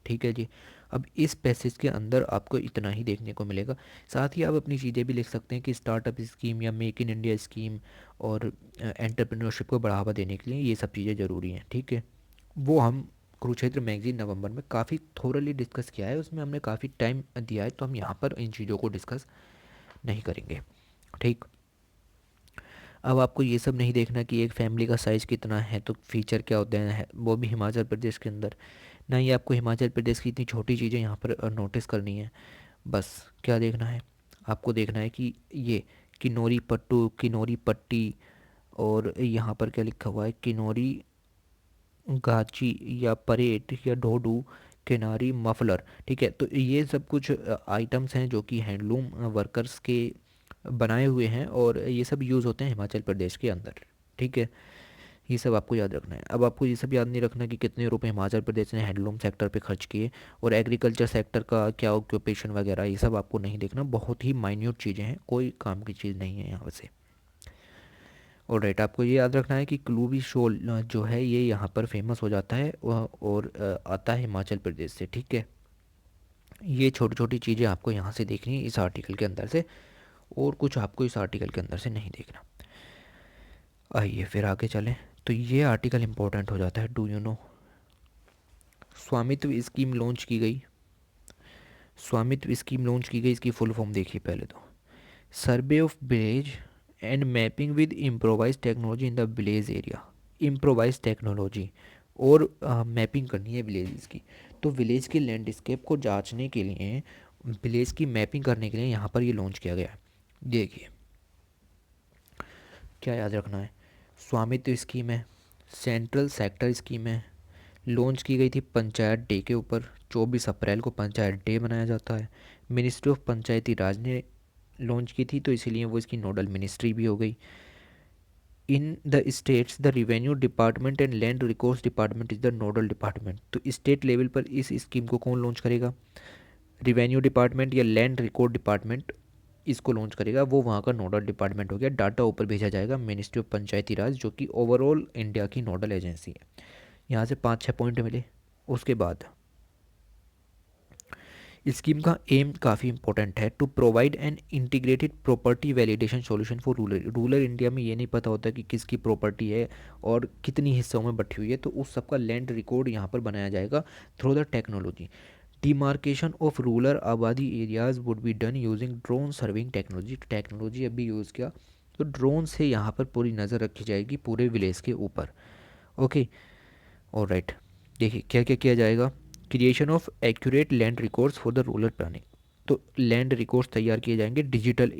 ठीक है जी। अब इस पैसेज के अंदर आपको इतना ही देखने को मिलेगा। साथ ही आप अपनी चीज़ें भी लिख सकते हैं कि स्टार्टअप स्कीम या मेक इन इंडिया स्कीम और एंटरप्रेन्योरशिप को बढ़ावा देने के लिए ये सब चीज़ें ज़रूरी हैं। ठीक है, वो हम कुरुक्षेत्र मैगजीन नवंबर में काफ़ी थोरली डिस्कस किया है, उसमें हमने काफ़ी टाइम दिया है, तो हम यहाँ पर इन चीज़ों को डिस्कस नहीं करेंगे। ठीक, अब आपको ये सब नहीं देखना कि एक फैमिली का साइज़ कितना है तो फीचर क्या होते हैं, वो भी हिमाचल प्रदेश के अंदर। ना ही आपको हिमाचल प्रदेश की इतनी छोटी चीज़ें यहाँ पर नोटिस करनी है। बस क्या देखना है? आपको देखना है कि ये किन्नौरी पट्टू, किन्नौरी पट्टी, और यहाँ पर क्या लिखा हुआ है, किन्नौरी गाची या परेट या ढोडू, किनारी मफलर। ठीक है, तो ये सब कुछ आइटम्स हैं जो कि हैंडलूम वर्कर्स के बनाए हुए हैं और ये सब यूज़ होते हैं हिमाचल प्रदेश के अंदर। ठीक है, ये सब आपको याद रखना है। अब आपको ये सब याद नहीं रखना कि कितने रुपए हिमाचल प्रदेश ने हैंडलूम सेक्टर पे खर्च किए और एग्रीकल्चर सेक्टर का क्या ऑक्यूपेशन वगैरह, ये सब आपको नहीं देखना। बहुत ही माइन्यूट चीज़ें हैं, कोई काम की चीज़ नहीं है यहाँ से। और राइट, आपको ये याद रखना है कि क्लूबी शोल जो है ये यहाँ पर फेमस हो जाता है और आता है हिमाचल प्रदेश से। ठीक है, ये छोटी छोटी चीज़ें आपको यहाँ से देखनी है इस आर्टिकल के अंदर से, और कुछ आपको इस आर्टिकल के अंदर से नहीं देखना। आइए फिर आगे चलें। तो ये आर्टिकल इम्पोर्टेंट हो जाता है। डू यू नो, स्वामित्व स्कीम लॉन्च की गई। स्वामित्व स्कीम लॉन्च की गई, इसकी फुल फॉर्म देखिए पहले तो। Survey of village and mapping with improvise technology in the village area. Improvise technology और मैपिंग करनी है विलेज की। तो विलेज के लैंडस्केप को जांचने के लिए, विलेज की मैपिंग करने के लिए यहाँ पर ये लॉन्च किया गया है। देखिए क्या याद रखना है, स्वामित्व स्कीम है, सेंट्रल सेक्टर स्कीम है, लॉन्च की गई थी पंचायत डे के ऊपर। 24 अप्रैल को पंचायत डे मनाया जाता है। मिनिस्ट्री ऑफ पंचायती राज ने लॉन्च की थी, तो इसीलिए वो इसकी नोडल मिनिस्ट्री भी हो गई। In the states the revenue department and land records department is the nodal department. तो स्टेट लेवल पर इस स्कीम को कौन लॉन्च करेगा? रिवेन्यू डिपार्टमेंट या लैंड रिकॉर्ड डिपार्टमेंट इसको लॉन्च करेगा, वो वहाँ का नोडल डिपार्टमेंट हो गया। डाटा ऊपर भेजा जाएगा मिनिस्ट्री ऑफ पंचायती राज, जो कि ओवरऑल इंडिया की नोडल एजेंसी है। यहाँ से 5-6 पॉइंट मिले। उसके बाद स्कीम का एम काफ़ी इंपॉर्टेंट है, to provide an integrated property validation solution for rural India में ये नहीं पता होता कि किसकी प्रॉपर्टी है और कितनी हिस्सों में बटी हुई है, तो उस सबका लैंड रिकॉर्ड यहाँ पर बनाया जाएगा through the technology. Demarcation of rural abadi areas would be done using drone serving technology. Technology अभी यूज़ किया, तो ड्रोन से यहाँ पर पूरी नज़र रखी जाएगी पूरे विलेज के ऊपर। ओके, और राइट, देखिए क्या क्या किया जाएगा। Creation of accurate land records for the rural planning. तो लैंड रिकॉर्ड्स तैयार किए जाएंगे डिजिटल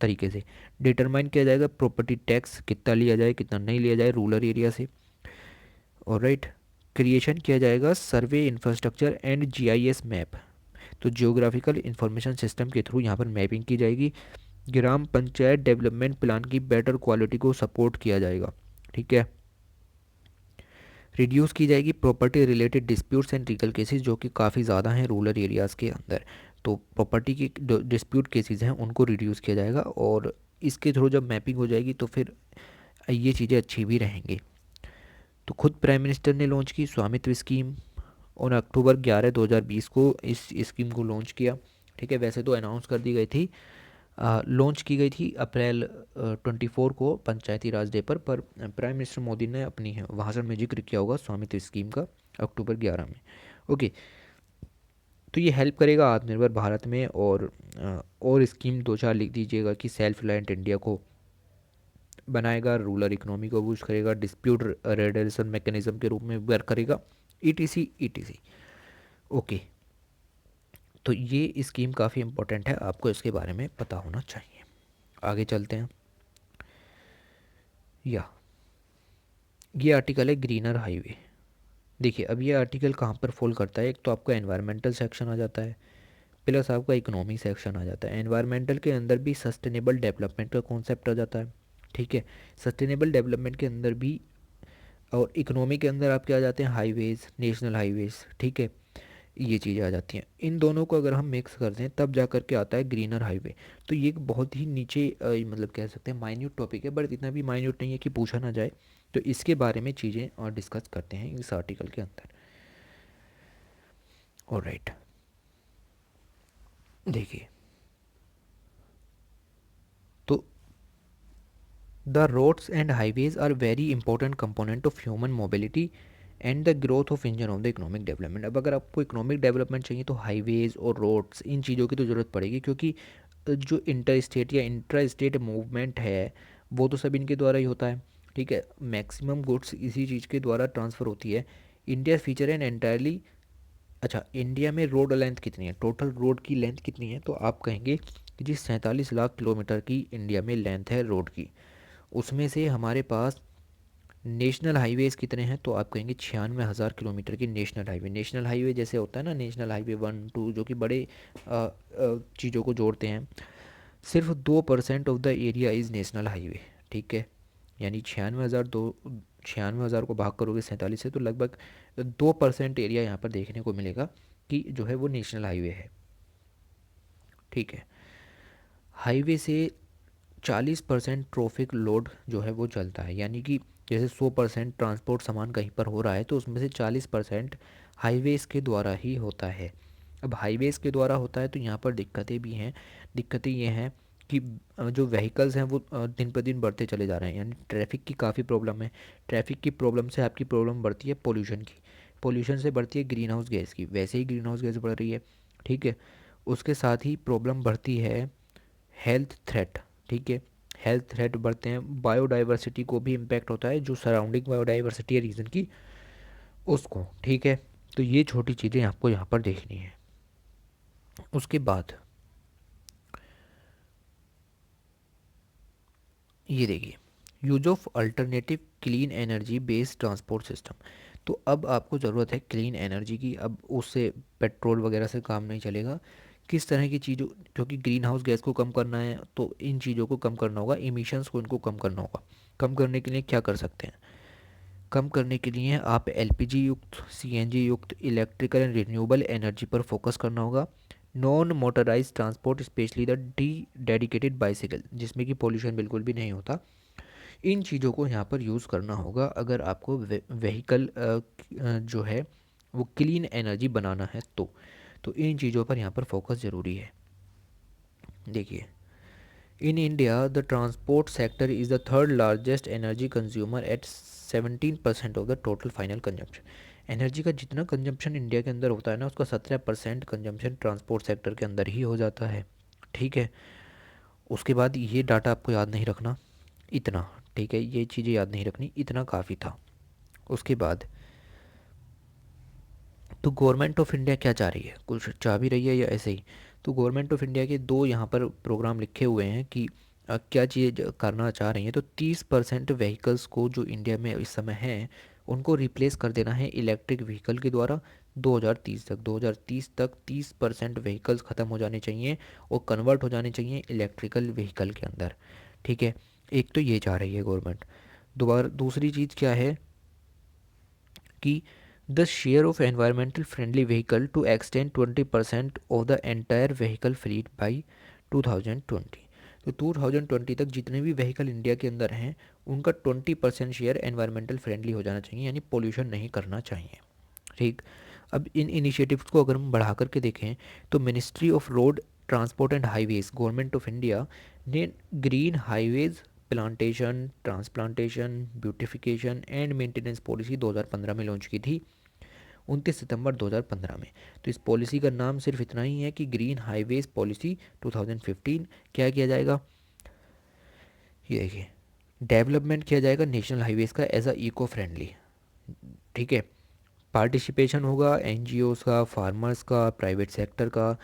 तरीके से। डिटरमाइन किया जाएगा प्रॉपर्टी टैक्स कितना लिया जाए कितना नहीं लिया जाए रूरल एरिया से। और राइट, क्रिएशन किया जाएगा सर्वे इंफ्रास्ट्रक्चर एंड जीआईएस मैप। तो जियोग्राफिकल इंफॉर्मेशन सिस्टम के थ्रू यहाँ पर मैपिंग की जाएगी। ग्राम पंचायत डेवलपमेंट प्लान की बेटर क्वालिटी को सपोर्ट किया जाएगा। ठीक है, रिड्यूस की जाएगी property related disputes and legal cases, जो कि काफ़ी ज़्यादा हैं रूरल एरियाज़ के अंदर। तो प्रॉपर्टी की डिस्प्यूट केसेस हैं उनको रिड्यूस किया जाएगा, और इसके थ्रू जब मैपिंग हो जाएगी तो फिर ये चीज़ें अच्छी भी रहेंगी। तो खुद प्राइम मिनिस्टर ने लॉन्च की स्वामित्व स्कीम, और अक्टूबर 11 2020 को इस स्कीम को लॉन्च किया। ठीक है, वैसे तो अनाउंस कर दी गई थी, लॉन्च की गई थी अप्रैल 24 को पंचायती राज डे पर प्राइम मिनिस्टर मोदी ने अपनी भाषण में जिक्र किया होगा स्वामित्व स्कीम का अक्टूबर 11 में। ओके, तो ये हेल्प करेगा आत्मनिर्भर भारत में, और स्कीम दो चार लिख दीजिएगा कि सेल्फ रिलायंट इंडिया को बनाएगा, रूरल इकोनॉमी को बूस्ट करेगा, डिस्प्यूट रेजोल्यूशन मैकेनिज्म के रूप में वर्क करेगा, ईटीसी ईटीसी। ओके, तो ये स्कीम काफ़ी इंपॉर्टेंट है, आपको इसके बारे में पता होना चाहिए। आगे चलते हैं। या ये आर्टिकल है ग्रीनर हाईवे। देखिए अब ये आर्टिकल कहाँ पर फॉल करता है, एक तो आपका एनवायरमेंटल सेक्शन आ जाता है, प्लस आपका इकोनॉमी सेक्शन आ जाता है। एनवायरमेंटल के अंदर भी सस्टेनेबल डेवलपमेंट का कॉन्सेप्ट आ जाता है। ठीक है, सस्टेनेबल डेवलपमेंट के अंदर भी, और इकोनॉमी के अंदर आप क्या आ जाते हैं, हाईवेज़, नेशनल हाईवेज़। ठीक है, ये चीज़ें आ जाती हैं। इन दोनों को अगर हम मिक्स करते हैं तब जा कर के आता है ग्रीनर हाईवे। तो ये एक बहुत ही नीचे मतलब कह सकते हैं माइन्यूट टॉपिक है, बट इतना भी माइन्यूट नहीं है कि पूछा ना जाए। तो इसके बारे में चीज़ें और डिस्कस करते हैं इस आर्टिकल के अंदर। ऑलराइट, देखिए, तो the roads and highways are very important component of human mobility and the growth of engine of the economic development. अब अगर आपको इकोनॉमिक डेवलपमेंट चाहिए तो हाईवेज और रोड्स, इन चीज़ों की तो ज़रूरत पड़ेगी, क्योंकि जो इंटर स्टेट या इंट्रा स्टेट मूवमेंट है वो तो सब इनके द्वारा ही होता है। ठीक है, मैक्सिमम गुड्स इसी चीज़ के द्वारा ट्रांसफ़र होती है। इंडिया फीचर एंड एंटायरली, अच्छा, इंडिया में रोड लेंथ कितनी है, टोटल रोड की लेंथ कितनी है, तो आप कहेंगे कि जी 47 लाख किलोमीटर की इंडिया में लेंथ है रोड की। उसमें से हमारे पास नेशनल हाईवेज़ कितने हैं, तो आप कहेंगे 96,000 किलोमीटर की नेशनल हाईवे। नेशनल हाईवे जैसे होता है ना, नेशनल हाईवे 1 2, जो कि बड़े चीज़ों को जोड़ते हैं। सिर्फ 2% of the area is national highway. ठीक है, यानी 96,000 को भाग करोगे 47 से तो लगभग 2% एरिया यहाँ पर देखने को मिलेगा कि जो है वो नेशनल हाईवे है। ठीक है, हाईवे से 40% ट्रैफिक लोड जो है वो चलता है, यानी कि जैसे 100% ट्रांसपोर्ट सामान कहीं पर हो रहा है तो उसमें से 40% हाईवेज़ के द्वारा ही होता है। अब हाईवेज़ के द्वारा होता है तो यहाँ पर दिक्कतें भी हैं। दिक्कतें ये हैं कि जो व्हीकल्स हैं वो दिन पर दिन बढ़ते चले जा रहे हैं, यानी ट्रैफिक की काफ़ी प्रॉब्लम है। ट्रैफिक की प्रॉब्लम से आपकी प्रॉब्लम बढ़ती है पोल्यूशन की, पोल्यूशन से बढ़ती है ग्रीन हाउस गैस की, वैसे ही ग्रीन हाउस गैस बढ़ रही है। ठीक है, उसके साथ ही प्रॉब्लम बढ़ती है हेल्थ थ्रेट। ठीक है, हेल्थ थ्रेट बढ़ते हैं, बायोडाइवर्सिटी को भी इम्पैक्ट होता है, जो सराउंडिंग बायोडाइवर्सिटी है रीजन की उसको। ठीक है, तो ये छोटी चीज़ें आपको यहाँ पर देखनी है। उसके बाद ये देखिए, use of alternative clean energy based transport system. तो अब आपको ज़रूरत है क्लीन एनर्जी की। अब उससे पेट्रोल वगैरह से काम नहीं चलेगा। किस तरह की चीज़ों, क्योंकि ग्रीन हाउस गैस को कम करना है तो इन चीज़ों को कम करना होगा, इमिशंस को इनको कम करना होगा। कम करने के लिए क्या कर सकते हैं, कम करने के लिए आप एलपीजी युक्त, सीएनजी युक्त इलेक्ट्रिकल एंड रिन्यूएबल एनर्जी पर फोकस करना होगा। Non motorise transport specially the dedicated bicycle, जिसमें कि पोल्यूशन बिल्कुल भी नहीं होता, इन चीज़ों को यहाँ पर यूज़ करना होगा अगर आपको व्हीकल जो है वो क्लीन एनर्जी बनाना है तो इन चीज़ों पर यहाँ पर फोकस ज़रूरी है। देखिए, in India the transport sector is the third largest energy consumer at 17% of the total final consumption. Energy का जितना कंजम्पशन इंडिया के अंदर होता है ना, उसका 17% कंजम्पशन ट्रांसपोर्ट सेक्टर के अंदर ही हो जाता है। ठीक है, उसके बाद ये डाटा आपको याद नहीं रखना इतना। ठीक है, ये चीज़ें याद नहीं रखनी, इतना काफ़ी था। उसके बाद तो गवर्नमेंट ऑफ इंडिया क्या चाह रही है, कुछ चाह भी रही है या ऐसे ही। तो गवर्नमेंट ऑफ इंडिया के दो यहाँ पर प्रोग्राम लिखे हुए हैं कि क्या चीज़ करना चाह रही है। तो 30% व्हीकल्स को जो इंडिया में इस समय हैं उनको रिप्लेस कर देना है इलेक्ट्रिक व्हीकल के द्वारा 2030 तक। 2030 तक 30% व्हीकल्स ख़त्म हो जाने चाहिए और कन्वर्ट हो जाने चाहिए इलेक्ट्रिकल व्हीकल के अंदर। ठीक है, एक तो ये चाह रही है गवर्नमेंट। दोबारा दूसरी चीज़ क्या है कि the share of environmental friendly vehicle to extend 20% of the entire vehicle fleet by 2020। तो 2020 तक जितने भी व्हीकल इंडिया के अंदर हैं उनका 20% शेयर एनवायरमेंटल फ्रेंडली हो जाना चाहिए, यानी पोल्यूशन नहीं करना चाहिए। ठीक, अब इन इनिशिएटिव्स को अगर हम बढ़ा करके देखें तो ministry of road transport and highways government of India ने green highways plantation, transplantation, beautification and maintenance policy 2015 में लॉन्च की थी, 29 सितंबर 2015 में। तो इस पॉलिसी का नाम सिर्फ इतना ही है कि ग्रीन हाईवेज पॉलिसी 2015। क्या किया जाएगा, ये देखिए, डेवलपमेंट किया जाएगा नेशनल हाईवेज का एज अ इको फ्रेंडली। ठीक है, पार्टिसिपेशन होगा एनजीओज़ का, फार्मर्स का, प्राइवेट सेक्टर का,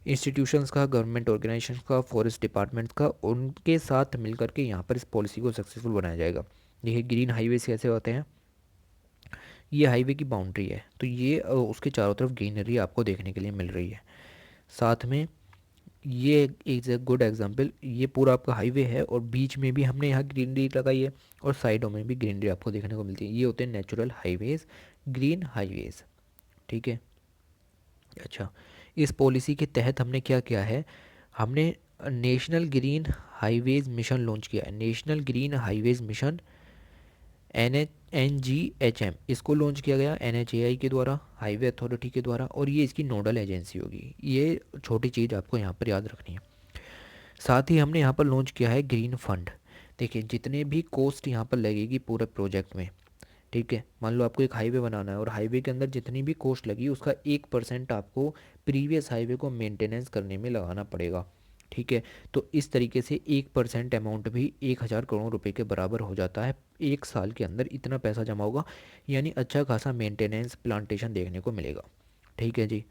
इंस्टीट्यूशंस का, गवर्नमेंट ऑर्गेनाइजेशंस का, फॉरेस्ट डिपार्टमेंट्स का, उनके साथ मिलकर के यहाँ पर इस पॉलिसी को सक्सेसफुल बनाया जाएगा। देखिए, ग्रीन हाईवेज कैसे होते हैं, ये हाईवे की बाउंड्री है तो ये उसके चारों तरफ ग्रीनरी आपको देखने के लिए मिल रही है। साथ में ये इज़ अ गुड एग्जांपल, ये पूरा आपका हाईवे है और बीच में भी हमने यहाँ ग्रीनरी लगाई है और साइडों में भी ग्रीनरी आपको देखने को मिलती है। ये होते हैं नेचुरल हाईवेज़, ग्रीन हाईवेज़। ठीक है, अच्छा, इस पॉलिसी के तहत हमने क्या किया है, हमने national green highways mission launch किया है। National green highways mission NGHM, इसको लॉन्च किया गया NHAI के द्वारा, हाईवे अथॉरिटी के द्वारा, और ये इसकी नोडल एजेंसी होगी। ये छोटी चीज़ आपको यहाँ पर याद रखनी है। साथ ही हमने यहाँ पर लॉन्च किया है ग्रीन फंड। देखिए, जितने भी कॉस्ट यहाँ पर लगेगी पूरे प्रोजेक्ट में, ठीक है, मान लो आपको एक हाईवे बनाना है और हाईवे के अंदर जितनी भी कॉस्ट लगी उसका 1% आपको प्रीवियस हाईवे को मेंटेनेंस करने में लगाना पड़ेगा। ठीक है, तो इस तरीके से 1% अमाउंट भी 1,000 करोड़ रुपए के बराबर हो जाता है। एक साल के अंदर इतना पैसा जमा होगा, यानी अच्छा खासा मेंटेनेंस प्लांटेशन देखने को मिलेगा। ठीक है जी,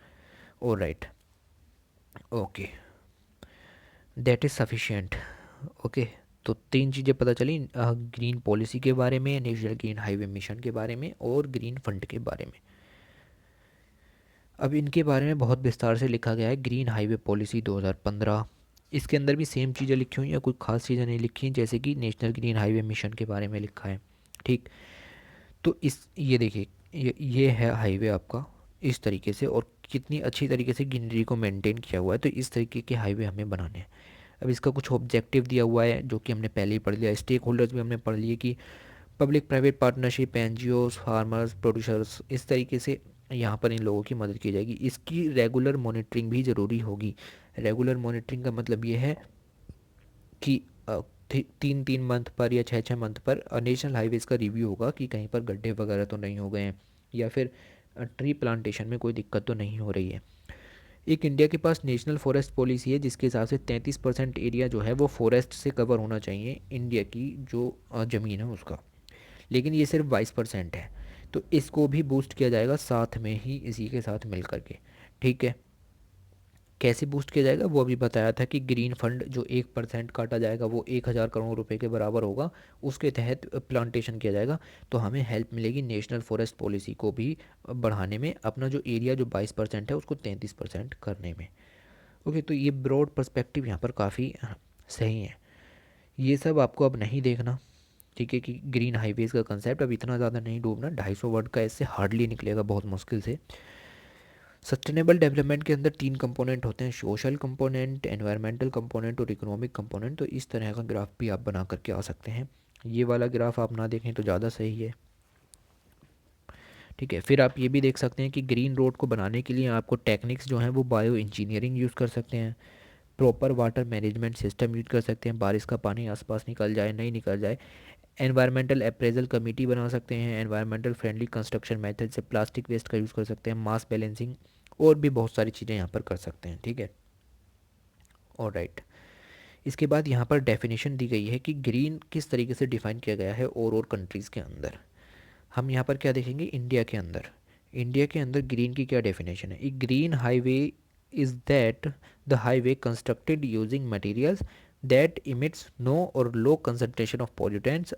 और right, okay, that is sufficient. Okay, तो तीन चीज़ें पता चली, ग्रीन पॉलिसी के बारे में, नेशनल ग्रीन हाईवे मिशन के बारे में, और ग्रीन फंड के बारे में। अब इनके बारे में बहुत विस्तार से लिखा गया है ग्रीन हाईवे पॉलिसी 2015। इसके अंदर भी सेम चीज़ें लिखी हुई हैं, कोई खास चीज़ें नहीं लिखी हैं, जैसे कि नेशनल ग्रीन हाईवे मिशन के बारे में लिखा है। ठीक, तो इस ये देखिए, ये है हाईवे आपका इस तरीके से, और कितनी अच्छी तरीके से ग्रीनरी को मेंटेन किया हुआ है। तो इस तरीके के हाईवे हमें बनाने हैं। अब इसका कुछ ऑब्जेक्टिव दिया हुआ है जो कि हमने पहले ही पढ़ लिया, स्टेक होल्डर्स भी हमने पढ़ लिए कि public private partnership, NGOs, farmers, producers, इस तरीके से यहाँ पर इन लोगों की मदद की जाएगी। इसकी रेगुलर मॉनिटरिंग भी ज़रूरी होगी। रेगुलर मॉनिटरिंग का मतलब ये है कि 3-3 मंथ पर या 6-6 मंथ पर नेशनल हाईवेज़ का रिव्यू होगा कि कहीं पर गड्ढे वगैरह तो नहीं हो गए हैं, या फिर ट्री प्लांटेशन में कोई दिक्कत तो नहीं हो रही है। एक इंडिया के पास नेशनल फॉरेस्ट पॉलिसी है जिसके हिसाब से 33% एरिया जो है वो फॉरेस्ट से कवर होना चाहिए, इंडिया की जो ज़मीन है उसका। लेकिन ये सिर्फ 22% है, तो इसको भी बूस्ट किया जाएगा साथ में ही, इसी के साथ मिल करके। ठीक है, कैसे बूस्ट किया जाएगा वो अभी बताया था कि ग्रीन फंड जो 1% काटा जाएगा वो 1,000 करोड़ रुपए के बराबर होगा, उसके तहत प्लांटेशन किया जाएगा। तो हमें हेल्प मिलेगी नेशनल फॉरेस्ट पॉलिसी को भी बढ़ाने में, अपना जो एरिया जो 22% है उसको 33% करने में। ओके, तो ये ब्रॉड पर्सपेक्टिव यहाँ पर काफ़ी सही है। ये सब आपको अब नहीं देखना, ठीक है, कि ग्रीन हाईवेज़ का कंसेप्ट अब इतना ज़्यादा नहीं डूबना। 250 वर्ड का इससे हार्डली निकलेगा, बहुत मुश्किल से। सस्टेनेबल डेवलपमेंट के अंदर 3 कंपोनेंट होते हैं, सोशल कंपोनेंट, एनवायरमेंटल कंपोनेंट और इकोनॉमिक कंपोनेंट। तो इस तरह का ग्राफ भी आप बना करके आ सकते हैं। ये वाला ग्राफ आप ना देखें तो ज़्यादा सही है। ठीक है, फिर आप ये भी देख सकते हैं कि ग्रीन रोड को बनाने के लिए आपको टेक्निक्स जो हैं वो बायो इंजीनियरिंग यूज़ कर सकते हैं, proper water management system use कर सकते हैं, बारिश का पानी आसपास निकल जाए नहीं निकल जाए, एनवायरमेंटल अप्रेजल कमेटी बना सकते हैं, एनवायरमेंटल फ्रेंडली कंस्ट्रक्शन मेथड से प्लास्टिक वेस्ट का यूज़ कर सकते हैं, मास बैलेंसिंग, और भी बहुत सारी चीज़ें यहाँ पर कर सकते हैं। ठीक है, और राइट, इसके बाद यहाँ पर डेफिनेशन दी गई है कि ग्रीन किस तरीके से डिफाइन किया गया है और कंट्रीज़ के अंदर। हम यहाँ पर क्या देखेंगे, इंडिया के अंदर। इंडिया के अंदर ग्रीन की क्या डेफिनेशन है, एक green highway is that the highway constructed using materials that emits no और low concentration of pollutants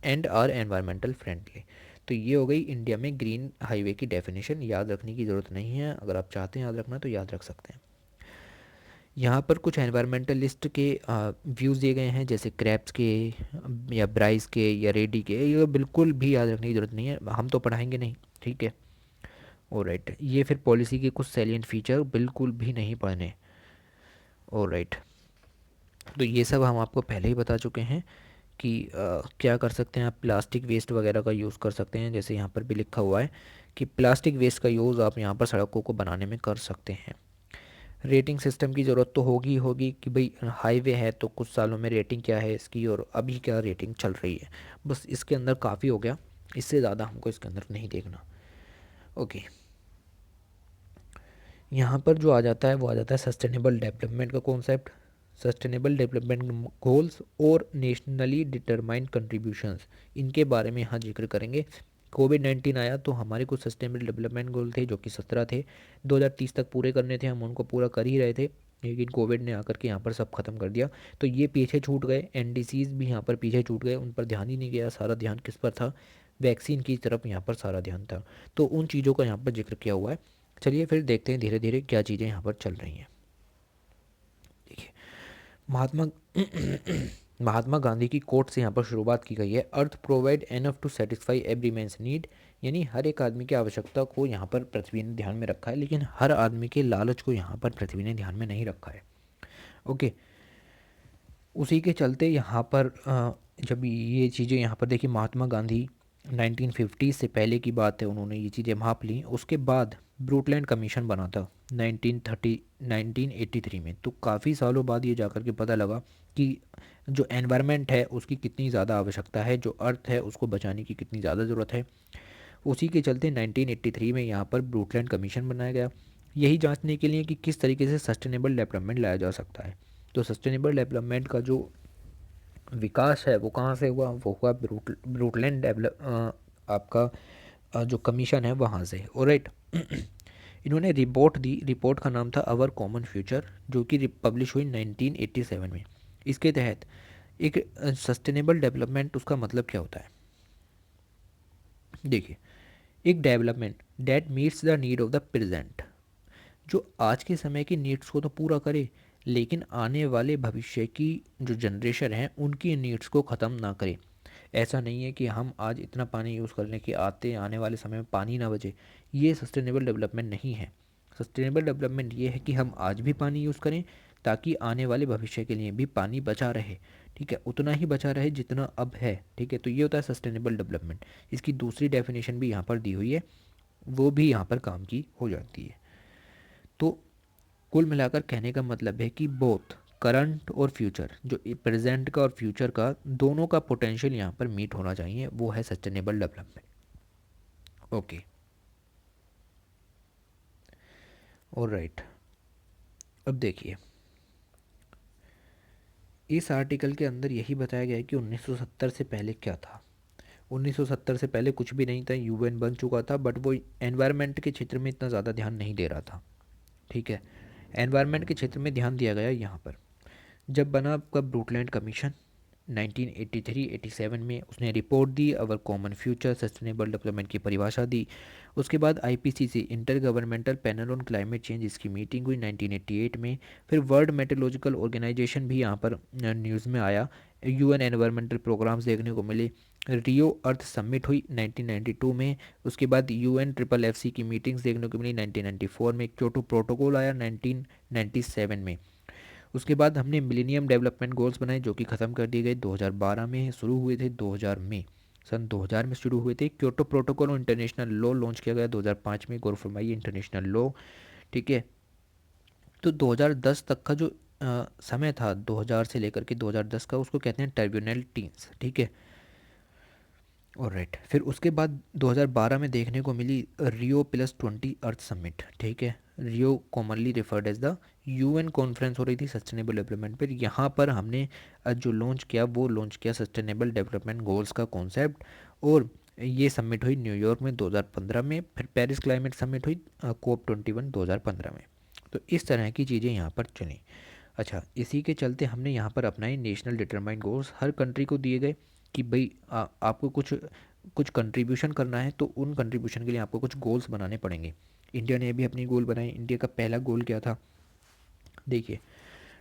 and are environmental friendly. तो ये हो गई इंडिया में ग्रीन हाईवे की डेफिनेशन। याद रखने की ज़रूरत नहीं है, अगर आप चाहते हैं याद रखना तो याद रख सकते हैं। यहाँ पर कुछ एनवायरमेंटलिस्ट के व्यूज़ दिए गए हैं, जैसे क्रैप्स के या ब्राइस के या रेडी के। ये बिल्कुल भी याद रखने की ज़रूरत नहीं है, हम तो पढ़ाएंगे नहीं। ठीक है, और राइट, ये फिर पॉलिसी के कुछ सैलिएंट फीचर बिल्कुल भी नहीं पढ़ने। और राइट, तो ये सब हम आपको पहले ही बता चुके हैं कि क्या कर सकते हैं आप, प्लास्टिक वेस्ट वगैरह का यूज़ कर सकते हैं, जैसे यहाँ पर भी लिखा हुआ है कि प्लास्टिक वेस्ट का यूज़ आप यहाँ पर सड़कों को बनाने में कर सकते हैं। रेटिंग सिस्टम की ज़रूरत तो होगी ही होगी कि भाई हाईवे है तो कुछ सालों में रेटिंग क्या है इसकी और अभी क्या रेटिंग चल रही है, बस इसके अंदर काफ़ी हो गया, इससे ज़्यादा हमको इसके अंदर नहीं देखना। ओके, यहाँ पर जो आ जाता है वो आ जाता है सस्टेनेबल डेवलपमेंट का कॉन्सेप्ट, सस्टेनेबल डेवलपमेंट गोल्स और नेशनली डिटरमाइंड कंट्रीब्यूशंस, इनके बारे में यहाँ जिक्र करेंगे। कोविड-19 आया तो हमारे कुछ सस्टेनेबल डेवलपमेंट गोल थे जो कि 17 थे, 2030 तक पूरे करने थे, हम उनको पूरा कर ही रहे थे, लेकिन कोविड ने आकर के यहाँ पर सब ख़त्म कर दिया। तो ये पीछे छूट गए, NDCs भी यहाँ पर पीछे छूट गए, उन पर ध्यान ही नहीं गया। सारा ध्यान किस पर था, वैक्सीन की तरफ यहाँ पर सारा ध्यान था। तो उन चीज़ों का यहाँ पर जिक्र किया हुआ है। चलिए फिर देखते हैं धीरे धीरे क्या चीज़ें यहाँ पर चल रही हैं। देखिए, महात्मा महात्मा गांधी की कोट से यहाँ पर शुरुआत की गई है। Earth provide enough to satisfy every man's need, यानी हर एक आदमी की आवश्यकता को यहाँ पर पृथ्वी ने ध्यान में रखा है, लेकिन हर आदमी के लालच को यहाँ पर पृथ्वी ने ध्यान में नहीं रखा है। ओके, उसी के चलते यहाँ पर जब ये चीज़ें यहाँ पर देखिए, महात्मा गांधी 1950 से पहले की बात है, उन्होंने ये चीज़ें भाप ली। उसके बाद ब्रूटलैंड कमीशन बना था 1983 में। तो काफ़ी सालों बाद ये जाकर के पता लगा कि जो एनवायरनमेंट है उसकी कितनी ज़्यादा आवश्यकता है, जो अर्थ है उसको बचाने की कितनी ज़्यादा ज़रूरत है। उसी के चलते 1983 में यहाँ पर ब्रूटलैंड कमीशन बनाया गया, यही जांचने के लिए कि किस तरीके से सस्टेनेबल डेवलपमेंट लाया जा सकता है। तो सस्टेनेबल डेवलपमेंट का जो विकास है वो कहाँ से हुआ, वो हुआ ब्रूटलैंड डेवलप आपका जो कमीशन है वहाँ से। ऑलराइट, इन्होंने रिपोर्ट दी, रिपोर्ट का नाम था आवर कॉमन फ्यूचर, जो कि पब्लिश हुई 1987 में। इसके तहत एक सस्टेनेबल डेवलपमेंट, उसका मतलब क्या होता है, देखिए, एक development that meets the need of the present, जो आज के समय की नीड्स को तो पूरा करे, लेकिन आने वाले भविष्य की जो जनरेशन है उनकी नीड्स को ख़त्म ना करे। ऐसा नहीं है कि हम आज इतना पानी यूज़ कर लें कि आने वाले समय में पानी ना बचे। ये सस्टेनेबल डेवलपमेंट नहीं है। सस्टेनेबल डेवलपमेंट ये है कि हम आज भी पानी यूज़ करें ताकि आने वाले भविष्य के लिए भी पानी बचा रहे, ठीक है, उतना ही बचा रहे जितना अब है, ठीक है। तो ये होता है सस्टेनेबल डेवलपमेंट। इसकी दूसरी डेफिनेशन भी यहाँ पर दी हुई है, वो भी यहाँ पर काम की हो जाती है। तो कुल मिलाकर कहने का मतलब है कि बोथ करंट और फ्यूचर, जो प्रेजेंट का और फ्यूचर का दोनों का पोटेंशियल यहाँ पर मीट होना चाहिए, वो है सस्टेनेबल डेवलपमेंट। ओके, ऑलराइट, अब देखिए, इस आर्टिकल के अंदर यही बताया गया है कि 1970 से पहले क्या था। 1970 से पहले कुछ भी नहीं था, यूएन बन चुका था, बट वो एनवायरनमेंट के क्षेत्र में इतना ज़्यादा ध्यान नहीं दे रहा था, ठीक है। एनवायरनमेंट के क्षेत्र में ध्यान दिया गया यहाँ पर जब बना आपका ब्रूटलैंड कमीशन 1983-87 में। उसने रिपोर्ट दी, अवर कॉमन फ्यूचर, सस्टेनेबल डेवलपमेंट की परिभाषा दी। उसके बाद IPCC, inter governmental panel on climate change, इसकी मीटिंग हुई 1988 में। फिर वर्ल्ड मेट्रोलॉजिकल ऑर्गेनाइजेशन भी यहाँ पर न्यूज़ में आया। यूएन एनवायरमेंटल प्रोग्राम्स देखने को मिले। रियो अर्थ समिट हुई 1992 में। उसके बाद यूएन ट्रिपल एफसी की मीटिंग्स देखने को मिली 1994 में। क्योटो प्रोटोकॉल आया 1997 में। उसके बाद हमने मिलेनियम डेवलपमेंट गोल्स बनाए, जो कि ख़त्म कर दिए गए 2012 में। शुरू हुए थे 2000 में, सन 2000 में शुरू हुए थे। क्योटो प्रोटोकॉल और इंटरनेशनल लॉ लॉन्च किया गया 2005 में, गौर फरमाइए, इंटरनेशनल लॉ, ठीक है। तो 2010 तक का जो समय था, 2000 से लेकर के 2010 का, उसको कहते हैं टर्ब्यूलेंट टीन्स, ठीक है। ऑलराइट, फिर उसके बाद 2012 में देखने को मिली Rio+20 अर्थ समिट, ठीक है। Rio commonly referred as the UN conference हो रही थी सस्टेनेबल डेवलपमेंट पर। यहाँ पर हमने जो लॉन्च किया वो लॉन्च किया सस्टेनेबल डेवलपमेंट गोल्स का कॉन्सेप्ट। और ये समिट हुई न्यूयॉर्क में 2015 में। फिर पेरिस क्लाइमेट समिट हुई COP21 2015 में। तो इस तरह की चीज़ें यहाँ पर चली। अच्छा, इसी के चलते हमने यहाँ पर अपनाए नेशनल डिटरमाइंड गोल्स, हर कंट्री को दिए गए कि भाई आपको कुछ कुछ कंट्रीब्यूशन करना है, तो उन कंट्रीब्यूशन के लिए आपको कुछ गोल्स बनाने पड़ेंगे। इंडिया ने भी अपनी गोल बनाए। इंडिया का पहला गोल क्या था, देखिए,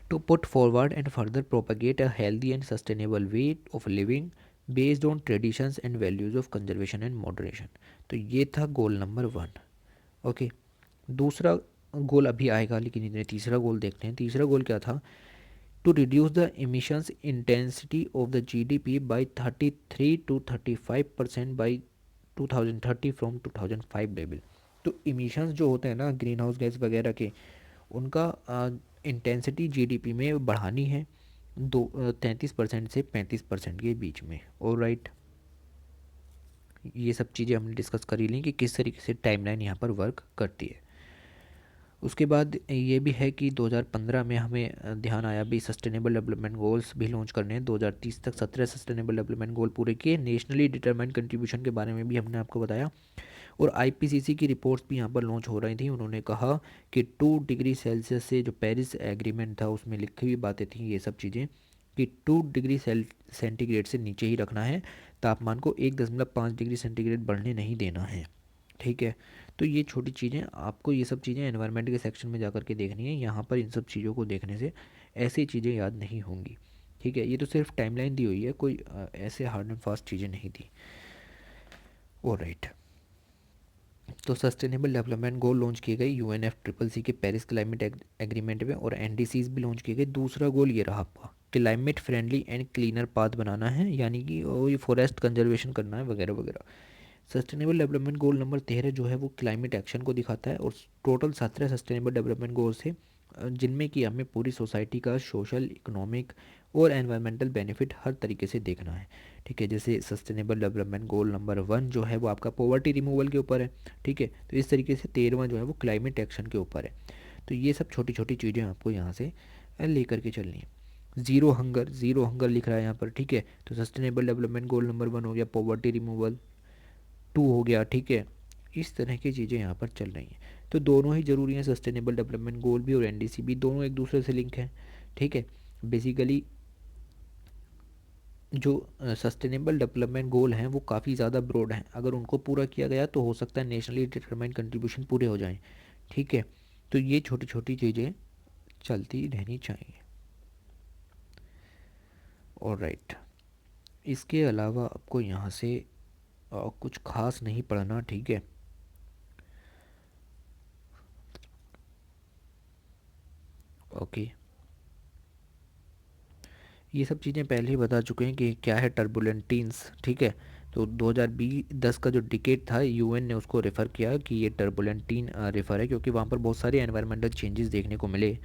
to put forward and further propagate a healthy and sustainable way of living based on traditions and values of conservation and moderation. तो ये था गोल नंबर 1। ओके, दूसरा गोल अभी आएगा, लेकिन इन्हें तीसरा गोल देखते हैं। तीसरा गोल क्या था, to reduce the emissions intensity of the GDP by 33 to 35% by 2030 from 2005 level. तो इमिशंस जो होते हैं ना ग्रीन हाउस गैस वगैरह के, उनका इंटेंसिटी जीडीपी में बढ़ानी है 33% से 35% के बीच में। और राइट, ये सब चीज़ें हमने डिस्कस कर ही ली कि किस तरीके से टाइमलाइन यहाँ पर वर्क करती है। उसके बाद ये भी है कि 2015 में हमें ध्यान आया भी सस्टेनेबल डेवलपमेंट गोल्स भी लॉन्च करने हैं। 2030 तक 17 सस्टेनेबल डेवलपमेंट गोल पूरे किए। नेशनली डिटरमाइंड कंट्रीब्यूशन के बारे में भी हमने आपको बताया। और आईपीसीसी की रिपोर्ट्स भी यहाँ पर लॉन्च हो रही थी। उन्होंने कहा कि 2 डिग्री सेल्सियस से, जो पेरिस एग्रीमेंट था उसमें लिखी हुई बातें थी ये सब चीज़ें, कि 2 डिग्री सेंटीग्रेड से नीचे ही रखना है तापमान को, 1.5 डिग्री सेंटीग्रेड बढ़ने नहीं देना है, ठीक है। तो ये छोटी चीज़ें, आपको ये सब चीज़ें एनवायरनमेंट के सेक्शन में जाकर के देखनी है। यहाँ पर इन सब चीज़ों को देखने से ऐसी चीज़ें याद नहीं होंगी। ठीक है, ये तो सिर्फ टाइमलाइन दी हुई है, कोई ऐसे हार्ड एंड फास्ट चीज़ें नहीं थी। ऑलराइट, तो सस्टेनेबल डेवलपमेंट गोल लॉन्च किए गए UNFCCC के पेरिस क्लाइमेट एग्रीमेंट में, और NDCs भी लॉन्च किए गए। दूसरा गोल ये रहा आपका, climate friendly and cleaner path बनाना है, यानी कि ये फॉरेस्ट कंजर्वेशन करना है वगैरह वगैरह। सस्टेनेबल डेवलपमेंट गोल नंबर 13 जो है वो क्लाइमेट एक्शन को दिखाता है, और टोटल 17 सस्टेनेबल डेवलपमेंट गोल्स थे, जिनमें कि हमें पूरी सोसाइटी का सोशल, इकोनॉमिक और एनवायरमेंटल बेनिफिट हर तरीके से देखना है। ठीक है, जैसे सस्टेनेबल डेवलपमेंट गोल नंबर 1 जो है वो आपका पॉवर्टी रिमूवल के ऊपर है। ठीक है, तो इस तरीके से 13वां जो है वो क्लाइमेट एक्शन के ऊपर है। तो ये सब छोटी छोटी चीज़ें आपको यहाँ से लेकर के चलनी है। ज़ीरो हंगर लिख रहा है यहाँ पर। ठीक है, तो सस्टेनेबल डेवलपमेंट गोल नंबर 1 हो गया, पॉवर्टी रिमूवल 2 हो गया। ठीक है, इस तरह की चीज़ें यहाँ पर चल रही हैं। तो दोनों ही ज़रूरी हैं, सस्टेनेबल डेवलपमेंट गोल भी और NDC भी, दोनों एक दूसरे से लिंक हैं। ठीक है, बेसिकली जो सस्टेनेबल डेवलपमेंट गोल हैं वो काफ़ी ज़्यादा ब्रॉड हैं, अगर उनको पूरा किया गया तो हो सकता है नेशनली डिटरमाइंड कंट्रीब्यूशन पूरे हो जाएं। ठीक है, तो ये छोटी छोटी चीज़ें चलती रहनी चाहिए। और राइट, इसके अलावा आपको यहाँ से कुछ खास नहीं पढ़ना। ठीक है, ओके, ये सब चीज़ें पहले ही बता चुके हैं कि क्या है टर्बुलेंट टीन्स। ठीक है, तो 2010 का जो डिकेट था, UN ने उसको रेफ़र किया कि ये टर्बुलेंट टीन रेफ़र है, क्योंकि वहाँ पर बहुत सारे एनवायरमेंटल चेंजेस देखने को मिले।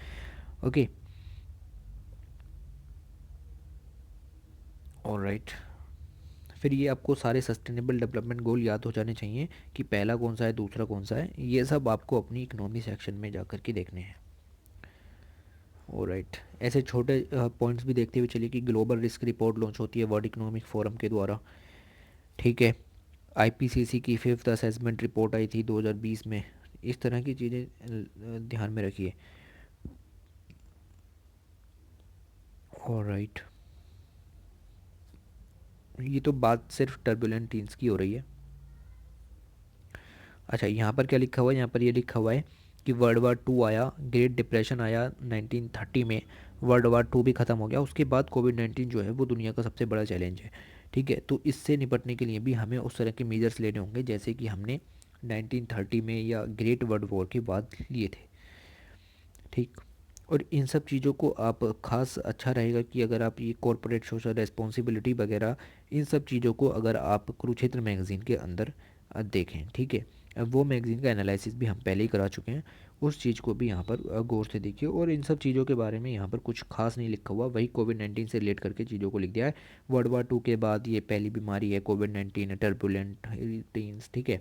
ओके, ऑलराइट, फिर ये आपको सारे सस्टेनेबल डेवलपमेंट गोल याद हो जाने चाहिए कि पहला कौन सा है, दूसरा कौन सा है। ये सब आपको अपनी इकोनॉमी सेक्शन में जा कर के देखने हैं। ऑलराइट, ऐसे छोटे पॉइंट्स भी देखते हुए चलिए कि ग्लोबल रिस्क रिपोर्ट लॉन्च होती है वर्ल्ड इकोनॉमिक फोरम के द्वारा। ठीक है, IPCC की 5th असेसमेंट रिपोर्ट आई थी 2020 में। इस तरह की चीज़ें ध्यान में रखिए। ऑलराइट, ये तो बात सिर्फ टर्बुलेंट टीन्स की हो रही है। अच्छा, यहाँ पर क्या लिखा हुआ है, यहाँ पर ये लिखा हुआ है कि वर्ल्ड वार 2 आया, ग्रेट डिप्रेशन आया 1930 में, वर्ल्ड वार 2 भी ख़त्म हो गया। उसके बाद कोविड-19 जो है वो दुनिया का सबसे बड़ा चैलेंज है। ठीक है, तो इससे निपटने के लिए भी हमें उस तरह के मेजर्स लेने होंगे जैसे कि हमने 1930 में या ग्रेट वर्ल्ड वॉर के बाद लिए थे। ठीक, और इन सब चीज़ों को आप ख़ास अच्छा रहेगा कि अगर आप ये कॉरपोरेट सोशल रेस्पॉन्सिबिलिटी वगैरह, इन सब चीज़ों को अगर आप कुरुक्षेत्र मैगज़ीन के अंदर देखें। ठीक है, अब वो मैगज़ीन का एनालिसिस भी हम पहले ही करा चुके हैं, उस चीज़ को भी यहाँ पर गौर से देखिए। और इन सब चीज़ों के बारे में यहाँ पर कुछ खास नहीं लिखा हुआ, वही कोविड-19 से रिलेट करके चीज़ों को लिख दिया है। वर्ल्ड वार 2 के बाद ये पहली बीमारी है कोविड-19, टर्बुलेंट टीन्स। ठीक है,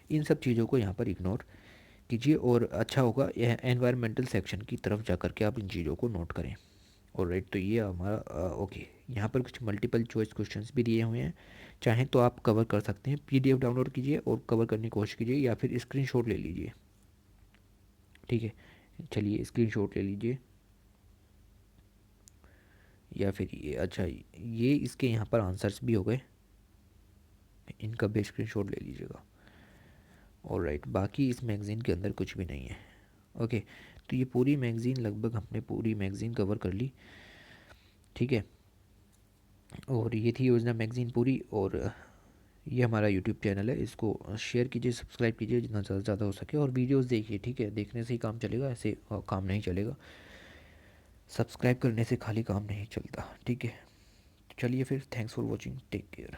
इन सब चीज़ों को यहाँ पर इग्नोर कीजिए, और अच्छा होगा यह एनवायरमेंटल सेक्शन की तरफ जा कर के आप इन चीज़ों को नोट करें। ऑलराइट, तो ये हमारा ओके, यहाँ पर कुछ मल्टीपल चॉइस क्वेश्चंस भी दिए हुए हैं, चाहें तो आप कवर कर सकते हैं। PDF डाउनलोड कीजिए और कवर करने की कोशिश कीजिए, या फिर स्क्रीनशॉट ले लीजिए। ठीक है, चलिए स्क्रीनशॉट ले लीजिए, या फिर ये अच्छा, ये इसके यहाँ पर आंसर्स भी हो गए, इनका भी स्क्रीनशॉट ले लीजिएगा। ऑलराइट, बाकी इस मैगज़ीन के अंदर कुछ भी नहीं है। ओके, तो ये पूरी मैगज़ीन, लगभग हमने पूरी मैगज़ीन कवर कर ली। ठीक है, और ये थी योजना मैगज़ीन पूरी, और ये हमारा यूट्यूब चैनल है, इसको शेयर कीजिए, सब्सक्राइब कीजिए जितना ज़्यादा से ज़्यादा हो सके, और वीडियोस देखिए। ठीक है, देखने से ही काम चलेगा, ऐसे काम नहीं चलेगा, सब्सक्राइब करने से खाली काम नहीं चलता। ठीक है, चलिए फिर, thanks for watching, take care.